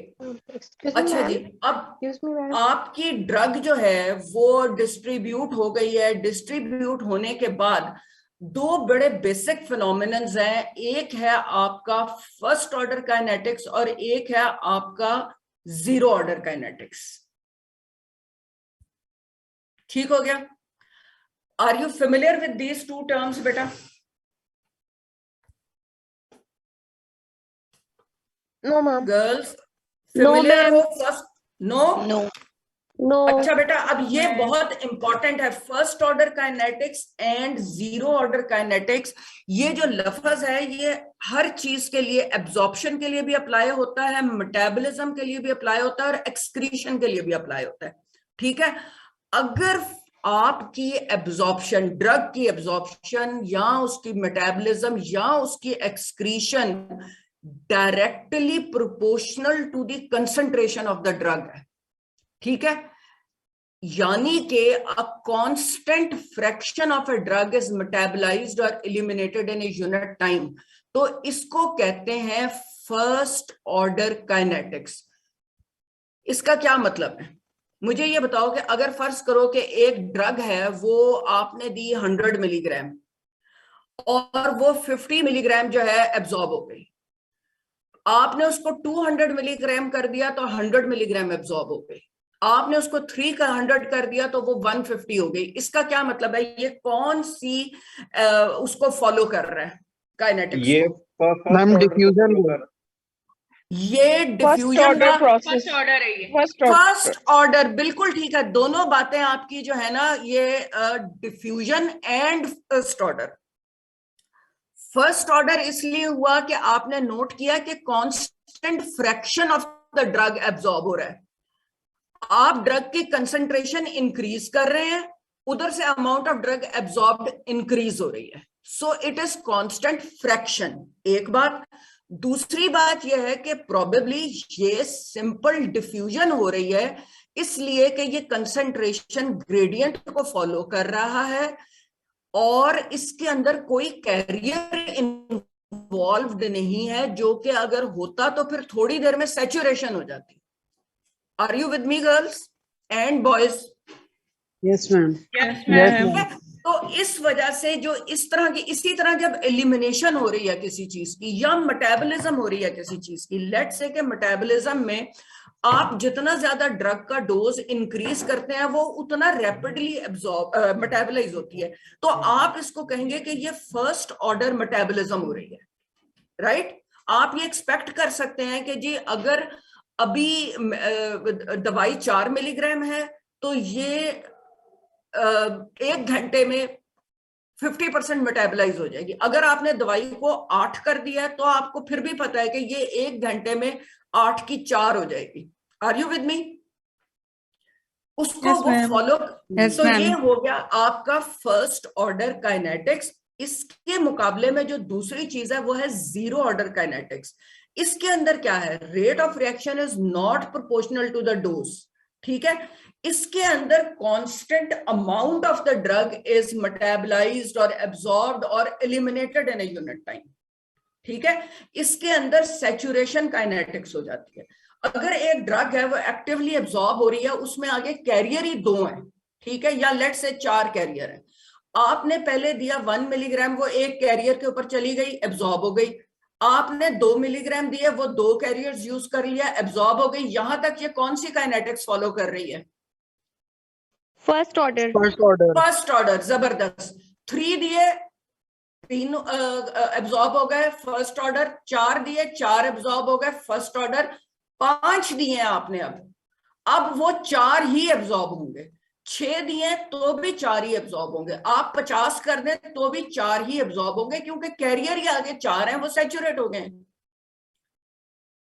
अच्छा जी, अब आपकी ड्रग जो है वो डिस्ट्रीब्यूट हो गई है। डिस्ट्रीब्यूट होने के बाद दो बड़े बेसिक फिनोमिनन्स हैं, एक है आपका फर्स्ट ऑर्डर काइनेटिक्स और एक है आपका जीरो ऑर्डर काइनेटिक्स। ठीक हो गया? Are you familiar with these two terms बेटा? No, ma'am. Girls No, familiar ma'am. हो फर्स्ट? नो? No. अच्छा बेटा, अब ये बहुत इंपॉर्टेंट है, first order kinetics and zero order kinetics. ये जो लफ्ज है ये हर चीज के लिए, एब्जॉर्प्शन के लिए भी अप्लाई होता है, मेटाबॉलिज्म के लिए भी अप्लाई होता है और एक्सक्रीशन के लिए भी अप्लाई होता है। ठीक है। अगर आपकी एब्जॉर्प्शन, ड्रग की एब्जॉर्प्शन या उसकी मेटाबॉलिज्म या उसकी excretion directly proportional to the concentration of the drug है, ठीक है, यानी कि a constant fraction of a drug is metabolized or eliminated in a unit time, तो इसको कहते हैं फर्स्ट ऑर्डर काइनेटिक्स। इसका क्या मतलब है? मुझे ये बताओ कि अगर फर्ज करो कि एक ड्रग है वो आपने दी 100 मिलीग्राम और वो 50 मिलीग्राम जो है एब्जॉर्ब हो गई, आपने उसको 200 मिलीग्राम कर दिया तो 100 मिलीग्राम एब्जॉर्ब हो गई, आपने उसको 300 कर दिया तो वो 150 हो गई। इसका क्या मतलब है? ये कौन सी उसको फॉलो कर रहा है काइनेटिक्स? ये मैम डिफ्यूजन, ये डिफ्यूजन का फर्स्ट ऑर्डर है ये। फर्स्ट ऑर्डर, बिल्कुल ठीक है। दोनों बातें आपकी जो है ना, ये diffusion and first order. First order इसलिए हुआ कि आपने नोट किया कि constant fraction of the drug absorb हो रहा है, आप ड्रग की कंसंट्रेशन इंक्रीज कर रहे हैं, उधर से amount of drug absorbed increase हो रही है, so it is constant fraction. एक बात। दूसरी बात यह है कि प्रोबेबली ये सिंपल डिफ्यूजन हो रही है इसलिए कि ये कंसंट्रेशन ग्रेडियंट को फॉलो कर रहा है और इसके अंदर कोई कैरियर इन्वॉल्व्ड नहीं है, जो कि अगर होता तो फिर थोड़ी देर में सैचुरेशन हो जाती। Are you with me, girls and boys? Yes ma'am, Yes, yes ma'am. Ma'am, तो इस वजह से जो इस तरह की, इसी तरह जब एलिमिनेशन हो रही है किसी चीज की या मेटाबॉलिज्म हो रही है किसी चीज की, लेट्स से कि मेटाबॉलिज्म में आप जितना ज्यादा ड्रग का डोज इंक्रीज करते हैं वो उतना रैपिडली एब्जॉर्ब मेटाबोलाइज होती है, तो आप इसको कहेंगे कि ये फर्स्ट ऑर्डर मेटाबॉलिज्म हो रही है, राइट? आप ये एक्सपेक्ट कर सकते हैं कि जी अगर अभी दवाई 4 मिलीग्राम है तो ये 1 घंटे में 50% मेटाबोलाइज हो जाएगी। अगर आपने दवाई को 8 कर दिया है तो आपको फिर भी पता है कि ये 1 घंटे में 8 की 4 हो जाएगी। Are you with me? उसको Yes, वो ma'am. फॉलो। Yes, तो ये ma'am. हो गया आपका फर्स्ट ऑर्डर काइनेटिक्स। इसके मुकाबले में जो दूसरी चीज है वो है जीरो ऑर्डर काइनेटिक्स। इसके अंदर क्या है? Rate of reaction is not proportional to the dose, ठीक है? इसके अंदर constant amount of the drug is metabolized और एब्जॉर्ब्ड और eliminated in a unit time. ठीक है, इसके अंदर सैचुरेशन काइनेटिक्स हो जाती है। अगर एक ड्रग है वो एक्टिवली एब्जॉर्ब हो रही है, उसमें आगे कैरियर ही 2 हैं, ठीक है, या लेट से 4 कैरियर है, आपने पहले दिया 1 मिलीग्राम, वो एक कैरियर के ऊपर चली गई, एब्जॉर्ब हो गई। आपने 2 मिलीग्राम दिए, वो 2 कैरियर्स यूज कर लिया, एब्जॉर्ब हो गई। यहां तक ये कौन सी काइनेटिक्स फॉलो कर रही है? First order. First order. First order, जबरदस्त। 3 दिए, 3 एब्जॉर्ब हो गए, फर्स्ट ऑर्डर। 4 दिए, 4 एब्जॉर्ब हो गए, फर्स्ट ऑर्डर। 5 दिए आपने, अब वो 4 ही एब्जॉर्ब होंगे। 6 दिए तो भी 4 ही एब्जॉर्ब होंगे। आप 50 कर दें तो भी 4 ही एब्जॉर्ब होंगे, क्योंकि कैरियर ही आगे 4 हैं, वो सैचुरेट हो गए।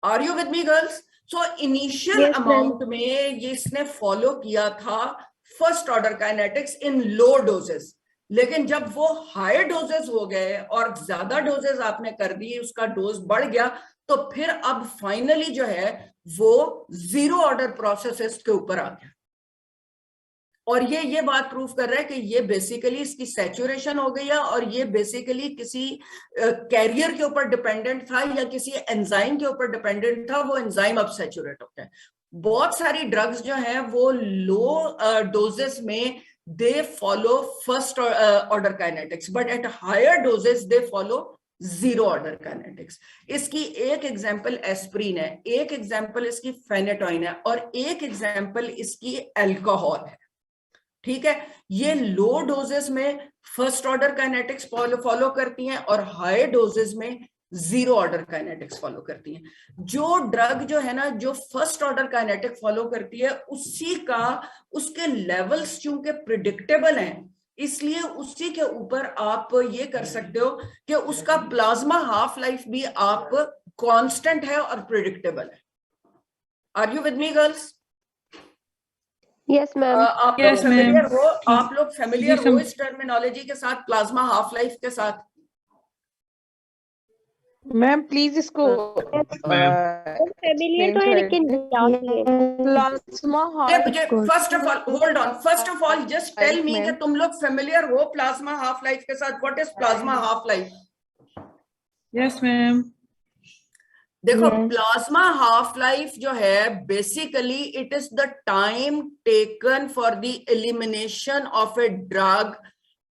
Are you with me girls? So initial Yes, ma'am. Amount में ये इसने फॉलो किया था first order kinetics in low doses, लेकिन जब वो हाई डोजेस हो गए और ज्यादा डोजेस आपने कर दी, उसका डोज बढ़ गया, तो फिर अब फाइनली जो है वो जीरो ऑर्डर प्रोसेसेस के ऊपर आ गया। और ये बात प्रूव कर रहा है कि ये बेसिकली इसकी सैचुरेशन हो गई है, और ये बेसिकली किसी कैरियर के ऊपर डिपेंडेंट था या किसी एंजाइम के ऊपर डिपेंडेंट था, वो एंजाइम अब सैचुरेट हो गया है। बहुत सारी ड्रग्स जो हैं वो लो डोजेस में they follow first order kinetics, but at higher doses they follow zero order kinetics. इसकी एक एग्जांपल एस्प्रिन है, एक एग्जांपल इसकी फेनेटोइन है, और एक एग्जांपल इसकी अल्कोहल है। ठीक है, ये लो डोजेस में फर्स्ट ऑर्डर काइनेटिक्स फॉलो करती हैं और हाई डोजेस में जीरो ऑर्डर काइनेटिक्स फॉलो करती हैं। जो ड्रग जो है ना, जो फर्स्ट ऑर्डर काइनेटिक फॉलो करती है, उसके लेवल्स चूंकि प्रिडिक्टेबल हैं, इसलिए उसी के ऊपर आप ये कर सकते हो कि उसका प्लाज्मा हाफ लाइफ भी आप कांस्टेंट है और प्रिडिक्टेबल है। Are you with me girls? Yes ma'am. आप लोग फेमिलियर हो, आप लोग फेमिलियर हो इस टर्मिनोलॉजी के साथ, प्लाज्मा हाफ लाइफ के साथ? मैम प्लीज इसको फेमिलियर तो है लेकिन प्लाज्मा मुझे first of all hold on, first of all just tell me कि तुम लोग फेमिलियर हो प्लाज्मा हाफ लाइफ के साथ? What is plasma half life? Yes ma'am. देखो, प्लाज्मा हाफ लाइफ जो है basically it is the time taken for the elimination of a drug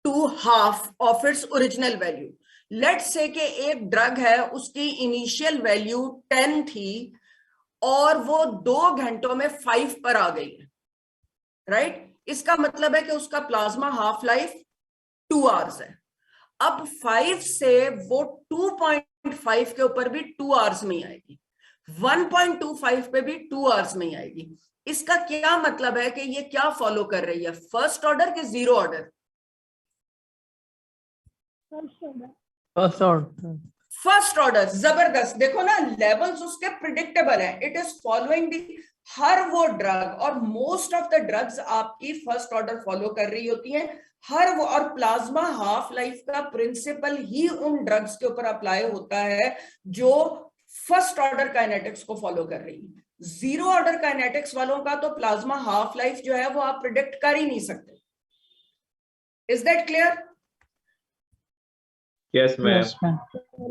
to half of its original value. Let's say कि एक drug है, उसकी initial value 10 थी और वो 2 घंटों में 5 पर आ गई है, राइट? इसका मतलब है कि उसका प्लाज्मा हाफ लाइफ 2 आवर्स है। अब 5 से वो 2.5 के ऊपर भी 2 आवर्स में ही आएगी, 1.25 पे भी 2 आवर्स में ही आएगी। इसका क्या मतलब है कि ये क्या फॉलो कर रही है, फर्स्ट ऑर्डर के जीरो ऑर्डर? First order. जबरदस्त। देखो ना, लेवल्स उसके प्रिडिक्टेबल है, इट इज फॉलोइंग दी हर वो ड्रग, और मोस्ट ऑफ द ड्रग्स आपकी फर्स्ट ऑर्डर फॉलो कर रही होती हैं हर वो। और प्लाज्मा हाफ लाइफ का प्रिंसिपल ही उन ड्रग्स के ऊपर अप्लाई होता है जो फर्स्ट ऑर्डर काइनेटिक्स को फॉलो कर रही है। जीरो ऑर्डर काइनेटिक्स वालों का तो प्लाज्मा हाफ लाइफ जो है वो आप प्रिडिक्ट कर ही नहीं सकते। Is that clear? Yes ma'am.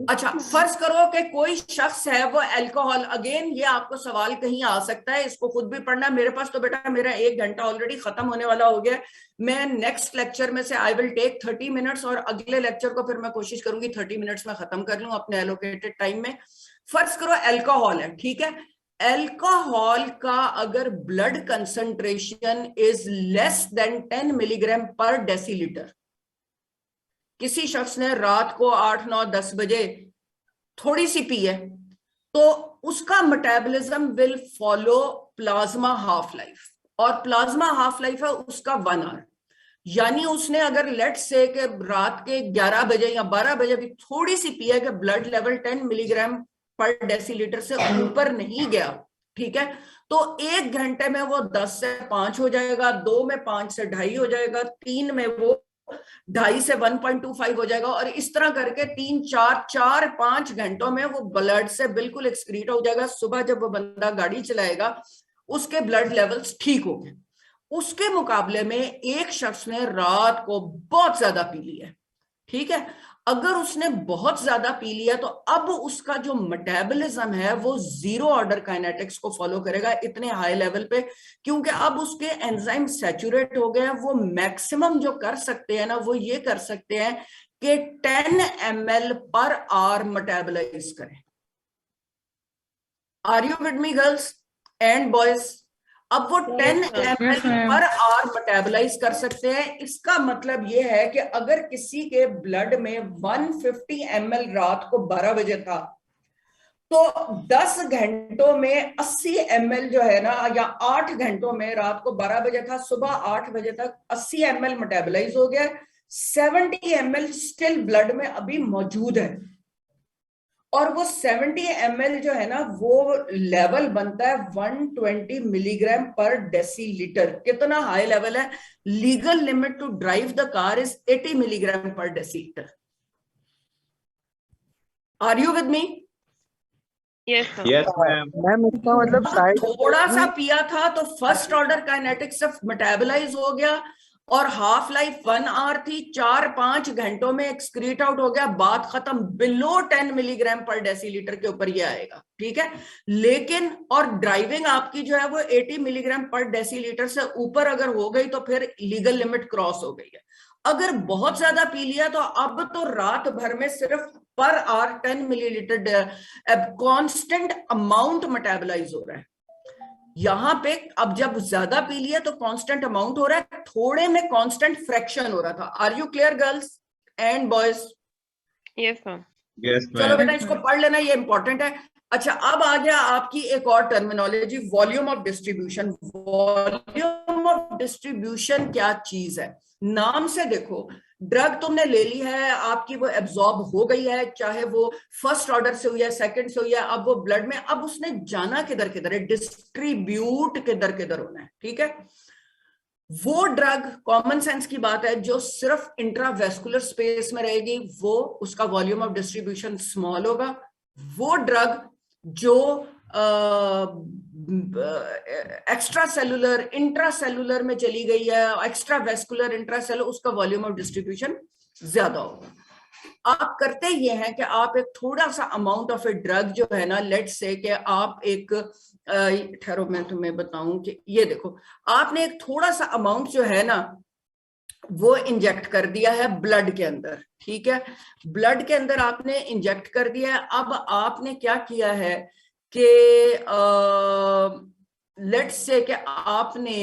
अच्छा, फर्ज करो कि कोई शख्स है वो अल्कोहल, अगेन ये आपको सवाल कहीं आ सकता है, इसको खुद भी पढ़ना। मेरे पास तो बेटा मेरा 1 घंटा ऑलरेडी खत्म होने वाला हो गया। मैं नेक्स्ट लेक्चर में से आई विल टेक 30 मिनट्स, और अगले लेक्चर को फिर मैं कोशिश करूंगी 30 मिनट्स में खत्म कर लूं अपने एलोकेटेड टाइम में। फर्ज करो अल्कोहल है, ठीक है, अल्कोहल का अगर blood concentration is less than 10 milligram per decilitre, किसी शख्स ने रात को 8, 9, 10 बजे थोड़ी सी पी है, तो उसका metabolism will follow plasma half life, और प्लाज्मा हाफ लाइफ है उसका 1 आवर। यानी उसने अगर लेट से कि रात के 11 बजे या 12 बजे भी थोड़ी सी पी है कि blood level 10 milligram per decilitre से ऊपर नहीं गया, ठीक है, तो 1 घंटे में वो 10 से 5 हो जाएगा, 2 में 5 से 2.5 हो जाएगा, 3 में वो 2.5 से 1.25 हो जाएगा, और इस तरह करके 3, 4, 5 घंटों में वो ब्लड से बिल्कुल एक्सक्रीट हो जाएगा। सुबह जब वो बंदा गाड़ी चलाएगा उसके ब्लड लेवल्स ठीक हो गए। उसके मुकाबले में एक शख्स ने रात को बहुत ज्यादा पी लिया है, ठीक है। अगर उसने बहुत ज्यादा पी लिया तो अब उसका जो मेटाबॉलिज्म है वो जीरो ऑर्डर काइनेटिक्स को फॉलो करेगा इतने हाई लेवल पे, क्योंकि अब उसके एंजाइम सैचुरेट हो गए हैं। वो मैक्सिमम जो कर सकते हैं ना वो ये कर सकते हैं कि 10 ml पर आवर मेटाबोलाइज करें। Are you with me girls and boys? अब वो 10 ml पर आवर मेटाबोलाइज कर सकते हैं। इसका मतलब ये है कि अगर किसी के ब्लड में 150 ml रात को 12 बजे था, तो 10 घंटों में 80 ml जो है ना, या 8 घंटों में, रात को 12 बजे था, सुबह 8 बजे तक 80 ml मेटाबोलाइज हो गया। 70 ml स्टिल ब्लड में अभी मौजूद है, और वो 70 ml जो है ना वो लेवल बनता है 120 मिलीग्राम पर डेसीलीटर। कितना हाई लेवल है? Legal limit to drive the car is 80 milligram per decilitre. Are you with me? Yes, ma'am. Ma'am इसका मतलब साइड थोड़ा सा पिया था तो फर्स्ट ऑर्डर काइनेटिक्स से मेटाबोलाइज हो गया, और हाफ लाइफ 1 आवर थी, 4-5 घंटों में एक्सक्रीट आउट हो गया, बात खत्म। बिलो 10 मिलीग्राम पर डेसीलीटर के ऊपर ये आएगा, ठीक है। लेकिन और ड्राइविंग आपकी जो है वो 80 मिलीग्राम पर डेसीलीटर से ऊपर अगर हो गई तो फिर लीगल लिमिट क्रॉस हो गई है। अगर बहुत ज्यादा पी लिया तो अब तो रात भर में सिर्फ per hour 10 millilitre constant amount metabolize हो रहा है। यहां पे अब जब ज्यादा पी लिया तो कांस्टेंट अमाउंट हो रहा है, थोड़े में कांस्टेंट फ्रैक्शन हो रहा था। Are you clear girls and boys? Yes, चलो ma'am. बेटा इसको पढ़ लेना, ये इंपॉर्टेंट है। अच्छा, अब आ गया आपकी एक और terminology, volume of distribution. Volume of distribution क्या चीज है? नाम से देखो, ड्रग तुमने ले ली है, आपकी वो एब्जॉर्ब हो गई है, चाहे वो फर्स्ट ऑर्डर से हुई है, सेकंड से हुई है, अब वो ब्लड में, अब उसने जाना किधर किधर है, डिस्ट्रीब्यूट किधर किधर होना है, ठीक है। वो ड्रग, कॉमन सेंस की बात है, जो सिर्फ इंट्रावेस्कुलर स्पेस में रहेगी, वो उसका वॉल्यूम ऑफ डिस्ट्रीब्यूशन स्मॉल होगा। वो ड्रग जो एक्स्ट्रा सेलुलर, इंट्रासेलुलर में चली गई है, एक्स्ट्रा वेस्कुलर, इंट्रासेलुलर, उसका वॉल्यूम ऑफ डिस्ट्रीब्यूशन ज्यादा होगा। आप करते ये हैं कि आप एक थोड़ा सा अमाउंट ऑफ ए ड्रग जो है ना, लेट्स से कि आप एक ठहरो मैं तुम्हें बताऊं कि ये देखो, आपने एक थोड़ा सा अमाउंट जो है ना वो इंजेक्ट कर दिया है ब्लड के अंदर, ठीक है। ब्लड के अंदर आपने इंजेक्ट कर दिया है। अब आपने क्या किया है कि लेट्स से कि आपने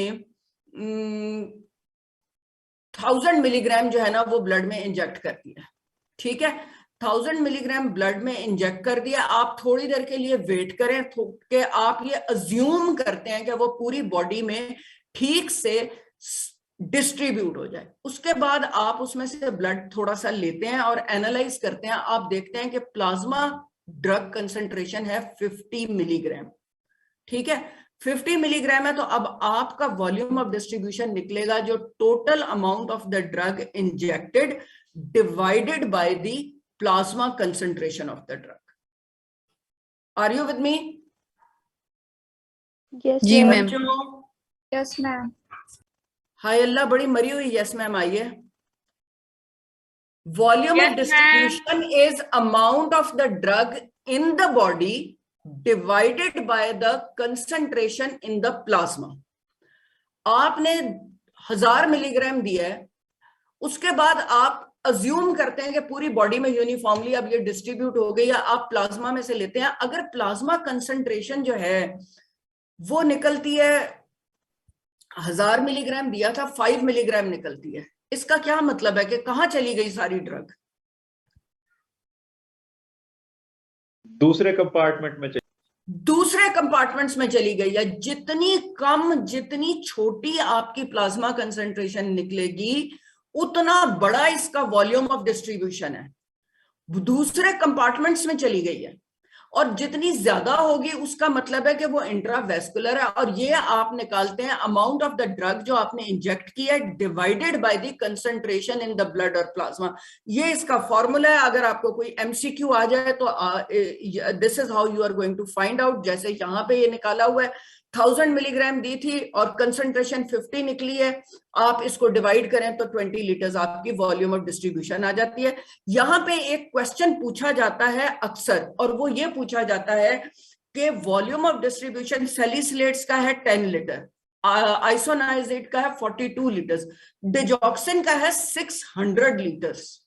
1000 मिलीग्राम जो है ना वो ब्लड में इंजेक्ट कर दिया, ठीक है। 1000 मिलीग्राम ब्लड में इंजेक्ट कर दिया। आप थोड़ी देर के लिए वेट करें कि आप ये अज्यूम करते हैं कि वो पूरी बॉडी में ठीक से डिस्ट्रीब्यूट हो जाए। उसके बाद आप उसमें से ब्लड थोड़ा सा लेते हैं और एनालाइज करते हैं। आप देखते हैं कि प्लाज्मा ड्रग कंसंट्रेशन है 50 मिलीग्राम, ठीक है। 50 मिलीग्राम है, तो अब आपका वॉल्यूम ऑफ डिस्ट्रीब्यूशन निकलेगा जो total amount of the drug injected divided by the plasma concentration of the drug. Are you with me? Yes, जी ma'am. मैम। Yes, ma'am. हाय अल्लाह, बड़ी मरी हुई। यस मैम, आइए। Volume Yes, of distribution is amount of the drug in the body divided by the concentration in the plasma. आपने 1000 milligram दिया है, उसके बाद आप अज्यूम करते हैं कि पूरी बॉडी में यूनिफॉर्मली अब ये डिस्ट्रीब्यूट हो गई, या आप प्लाज्मा में से लेते हैं। अगर प्लाज्मा कंसंट्रेशन जो है वो निकलती है, 1000 मिलीग्राम दिया था, 5 मिलीग्राम निकलती है, इसका क्या मतलब है कि कहां चली गई सारी ड्रग? दूसरे कंपार्टमेंट में दूसरे कंपार्टमेंट्स में चली गई है। जितनी कम, जितनी छोटी आपकी प्लाज्मा कंसंट्रेशन निकलेगी, उतना बड़ा इसका वॉल्यूम ऑफ डिस्ट्रीब्यूशन है, दूसरे कंपार्टमेंट्स में चली गई है। और जितनी ज्यादा होगी उसका मतलब है कि वो इंट्रावेस्कुलर है। और ये आप निकालते हैं अमाउंट ऑफ द ड्रग जो आपने इंजेक्ट किया है divided by the concentration in the blood और प्लाज्मा। ये इसका फॉर्मूला है। अगर आपको कोई एमसीक्यू आ जाए तो this is how you are going to find out. जैसे यहाँ पे ये निकाला हुआ है 1000 मिलीग्राम दी थी और कंसंट्रेशन 50 निकली है, आप इसको डिवाइड करें तो 20 लीटर्स आपकी वॉल्यूम ऑफ डिस्ट्रीब्यूशन आ जाती है। यहाँ पे एक क्वेश्चन पूछा जाता है अक्सर, और वो ये पूछा जाता है कि वॉल्यूम ऑफ डिस्ट्रीब्यूशन सैलिसिलेट्स का है 10 लीटर, आइसोनाइजेट का है 42 लीटर्स, डिजॉक्सिन का है 600 लीटर्स।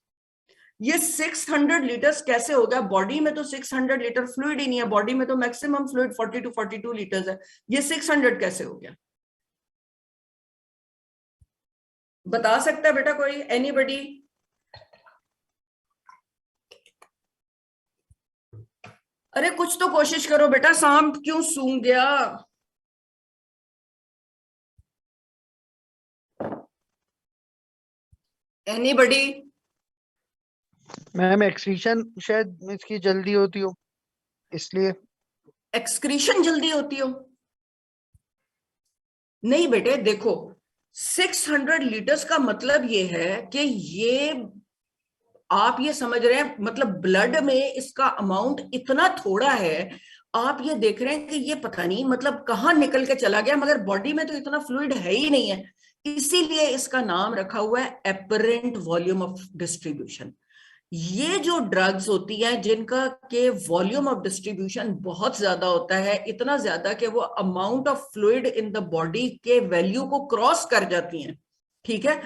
ये 600 लीटर्स कैसे हो गया? बॉडी में तो 600 लीटर फ्लूइड ही नहीं है, बॉडी में तो मैक्सिमम फ्लूइड 40 to 42 लीटर्स है, ये 600 कैसे हो गया? बता सकता है बेटा कोई? एनीबडी? अरे कुछ तो कोशिश करो बेटा, सांप क्यों सूंघ गया? एनीबडी? मैम एक्सक्रीशन शायद इसकी जल्दी होती हो इसलिए। एक्सक्रीशन जल्दी होती हो? नहीं बेटे, देखो 600 लीटर्स का मतलब ये है कि ये आप ये समझ रहे हैं, मतलब ब्लड में इसका अमाउंट इतना थोड़ा है, आप ये देख रहे हैं कि ये पता नहीं मतलब कहाँ निकल के चला गया, मगर बॉडी में तो इतना फ्लूइड है ही नहीं है, इसीलिए इसका नाम रखा हुआ है एपरेंट वॉल्यूम ऑफ डिस्ट्रीब्यूशन। ये जो ड्रग्स होती हैं जिनका के वॉल्यूम ऑफ डिस्ट्रीब्यूशन बहुत ज्यादा होता है, इतना ज्यादा कि वो amount of fluid in the body के वैल्यू को क्रॉस कर जाती हैं, ठीक है,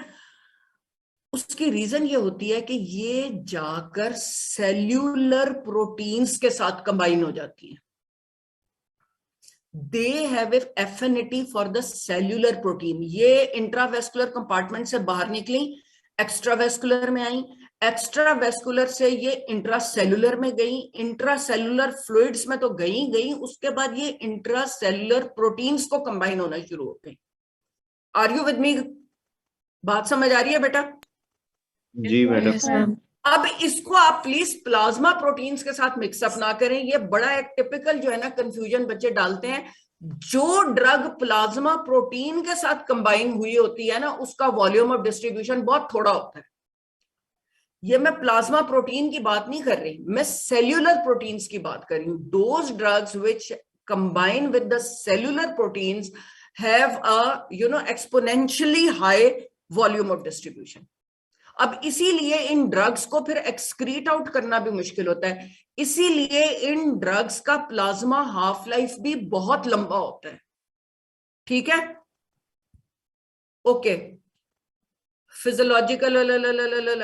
उसकी रीजन ये होती है कि ये जाकर सेल्यूलर प्रोटीन्स के साथ कंबाइन हो जाती हैं। They have a affinity for the cellular protein. ये इंट्रावेस्कुलर कंपार्टमेंट से बाहर निकली, एक्स्ट्रावेस्कुलर में आई, एक्स्ट्रावेस्कुलर से ये इंट्रासेल्युलर में गई, इंट्रासेल्युलर फ्लूइड्स में तो गई, उसके बाद ये इंट्रासेल्युलर प्रोटीन्स को कंबाइन होना शुरू हो गई। Are you with me? बात समझ आ रही है बेटा? जी मैडम। अब इसको आप प्लीज प्लाज्मा प्रोटीन्स के साथ मिक्सअप ना करें, ये बड़ा एक टिपिकल जो है ना कंफ्यूजन बच्चे डालते हैं। जो ड्रग प्लाज्मा प्रोटीन के साथ कंबाइन हुई होती है ना, उसका वॉल्यूम ऑफ डिस्ट्रीब्यूशन बहुत थोड़ा होता है। ये मैं प्लाज्मा प्रोटीन की बात नहीं कर रही, मैं सेल्यूलर प्रोटीन्स की बात कर रही हूँ। Those drugs which combine with the cellular proteins have a exponentially high volume of distribution. अब इसीलिए इन ड्रग्स को फिर एक्सक्रीट आउट करना भी मुश्किल होता है, इसीलिए इन ड्रग्स का प्लाज्मा हाफ लाइफ भी बहुत लंबा होता है, ठीक है? Okay, physiological.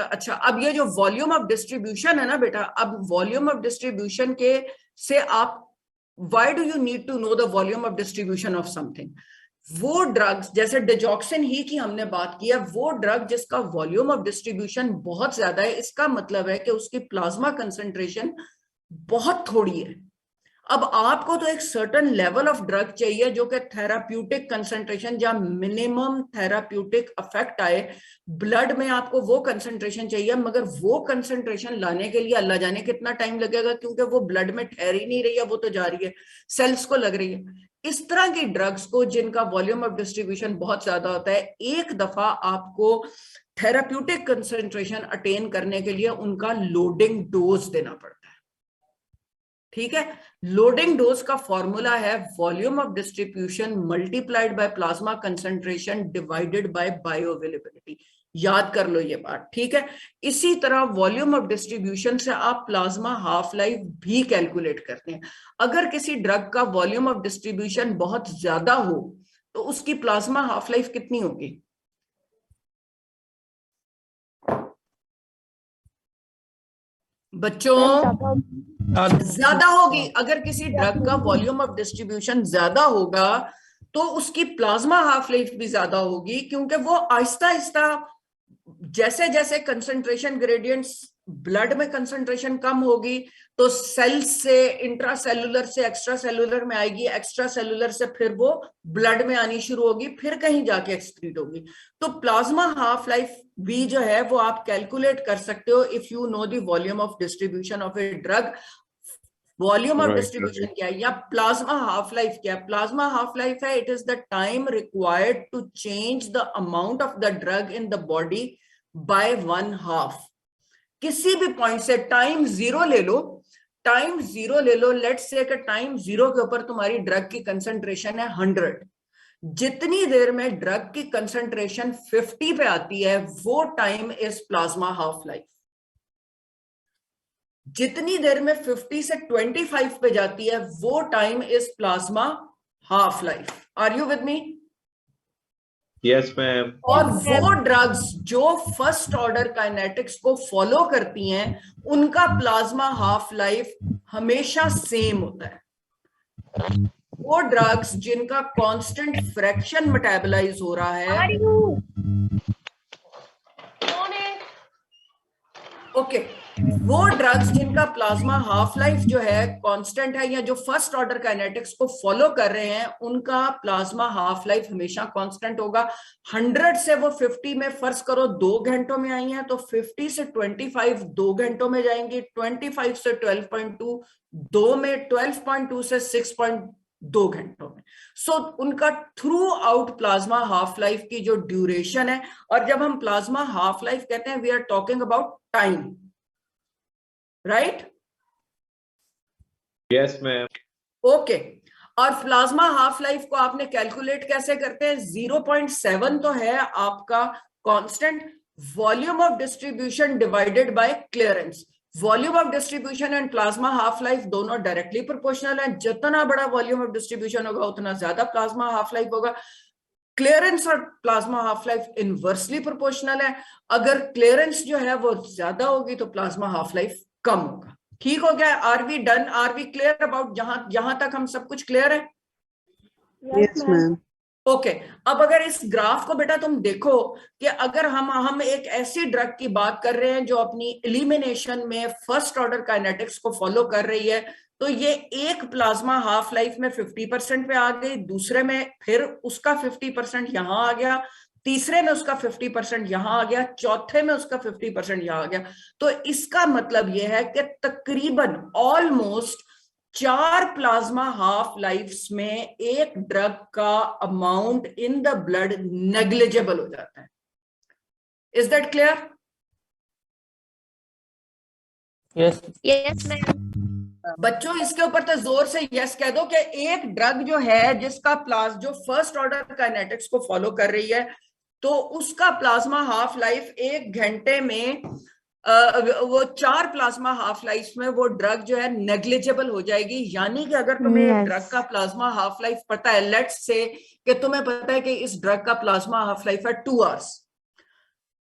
अच्छा, अब ये जो वॉल्यूम ऑफ डिस्ट्रीब्यूशन है ना बेटा, अब वॉल्यूम ऑफ डिस्ट्रीब्यूशन के से आप why do you need to know the volume of distribution of something? वो ड्रग्स जैसे डिजॉक्सिन ही की हमने बात की है, वो ड्रग जिसका वॉल्यूम ऑफ डिस्ट्रीब्यूशन बहुत ज्यादा है, इसका मतलब है कि उसकी प्लाज्मा कंसंट्रेशन बहुत थोड़ी है। अब आपको तो एक सर्टेन लेवल ऑफ ड्रग चाहिए जो कि थेराप्यूटिक कंसंट्रेशन या मिनिमम थेराप्यूटिक इफेक्ट आए, ब्लड में आपको वो कंसंट्रेशन चाहिए, मगर वो कंसंट्रेशन लाने के लिए अल्लाह जाने कितना टाइम लगेगा, क्योंकि वो ब्लड में ठहर ही नहीं रही है, वो तो जा रही है, सेल्स को लग रही है। इस तरह की ड्रग्स को जिनका वॉल्यूम ऑफ डिस्ट्रीब्यूशन बहुत ज्यादा होता है, एक दफा आपको थेराप्यूटिक कंसंट्रेशन अटेन करने के लिए उनका लोडिंग डोज देना पड़ता है, ठीक है? लोडिंग डोज का फॉर्मूला है volume of distribution multiplied by plasma concentration divided by bioavailability. याद कर लो ये बात, ठीक है? इसी तरह वॉल्यूम ऑफ डिस्ट्रीब्यूशन से आप प्लाज्मा हाफ लाइफ भी कैलकुलेट करते हैं। अगर किसी ड्रग का वॉल्यूम ऑफ डिस्ट्रीब्यूशन बहुत ज्यादा हो तो उसकी प्लाज्मा हाफ लाइफ कितनी होगी? बच्चों, ज्यादा होगी। अगर किसी ड्रग का वॉल्यूम ऑफ डिस्ट्रीब्यूशन ज्यादा होगा तो उसकी प्लाज्मा हाफ लाइफ भी ज्यादा होगी, क्योंकि वो आहिस्ता आहिस्ता जैसे जैसे कंसंट्रेशन ग्रेडियंट्स, ब्लड में कंसंट्रेशन कम होगी तो सेल्स से इंट्रासेल्युलर से एक्स्ट्रा सेल्युलर में आएगी, एक्स्ट्रा सेल्युलर से फिर वो ब्लड में आनी शुरू होगी, फिर कहीं जाके एक्सक्रीट होगी। तो प्लाज्मा हाफ लाइफ भी जो है वो आप कैलकुलेट कर सकते हो if you know the volume of distribution of a drug. Volume of distribution क्या है या प्लाज्मा हाफ लाइफ क्या है? प्लाज्मा हाफ लाइफ है, it is the time required to change the amount of the drug in the body by 1/2। किसी भी point से time 0 ले लो, टाइम 0 ले लो, लेट्स से कि टाइम 0 के ऊपर तुम्हारी ड्रग की कंसंट्रेशन है 100। जितनी देर में ड्रग की कंसंट्रेशन 50 पे आती है वो time is plasma half life. जितनी देर में 50 से 25 पे जाती है वो time is plasma half life. Are you with me? Yes ma'am. और वो ड्रग्स जो फर्स्ट ऑर्डर काइनेटिक्स को फॉलो करती हैं उनका प्लाज्मा हाफ लाइफ हमेशा सेम होता है। वो ड्रग्स जिनका कांस्टेंट फ्रैक्शन मेटाबोलाइज हो रहा है, ओके, वो ड्रग्स जिनका प्लाज्मा हाफ लाइफ जो है कांस्टेंट है या जो फर्स्ट ऑर्डर काइनेटिक्स को फॉलो कर रहे हैं उनका प्लाज्मा हाफ लाइफ हमेशा कांस्टेंट होगा। 100 से वो 50 में फर्ज करो 2 घंटों में आई हैं तो 50 से 25 2 घंटों में जाएंगी, 25 से 12.2 2 में, 12.2 से 6.2 घंटों में। सो उनका through out plasma half life की जो ड्यूरेशन है, और जब हम प्लाज्मा हाफ लाइफ कहते हैं we are talking about time, right? Yes ma'am. Okay, और प्लाज्मा हाफ लाइफ को आपने कैलकुलेट कैसे करते हैं? 0.7 तो है आपका constant, volume of distribution divided by clearance. Volume of distribution and plasma half life दोनों डायरेक्टली प्रोपोर्शनल है। जितना बड़ा वॉल्यूम ऑफ डिस्ट्रीब्यूशन होगा उतना ज्यादा प्लाज्मा हाफ लाइफ होगा। क्लियरेंस और plasma half life inversely proportional है। अगर क्लियरेंस जो है वो ज्यादा होगी तो प्लाज्मा हाफ लाइफ कम होगा। ठीक हो गया? Are we done? Are we clear about यहां तक हम सब कुछ क्लियर है? Yes ma'am. ओके, अब अगर इस ग्राफ को बेटा तुम देखो कि अगर हम एक ऐसी ड्रग की बात कर रहे हैं जो अपनी एलिमिनेशन में फर्स्ट ऑर्डर काइनेटिक्स को फॉलो कर रही है, तो ये एक प्लाज्मा हाफ लाइफ में 50% पे आ गई, दूसरे में फिर उसका 50% यहां आ गया, तीसरे में उसका 50% यहां आ गया, चौथे में उसका 50% यहां आ गया। तो इसका मतलब यह है कि तकरीबन ऑलमोस्ट 4 प्लाज्मा हाफ लाइफ्स में एक ड्रग का amount in the blood negligible हो जाता है। Is that clear? Yes, ma'am. बच्चों इसके ऊपर तो जोर से यस कह दो कि एक ड्रग जो है जिसका जो फर्स्ट ऑर्डर काइनेटिक्स को फॉलो कर रही है तो उसका प्लाज्मा हाफ लाइफ 1 घंटे में वो 4 प्लाज्मा हाफ लाइफ में वो ड्रग जो है नेग्लिजिबल हो जाएगी। यानी कि अगर तुम्हें एक ड्रग का प्लाज्मा हाफ लाइफ पता है, लेट्स से कि तुम्हें पता है कि इस ड्रग का प्लाज्मा हाफ लाइफ है 2 आवर्स,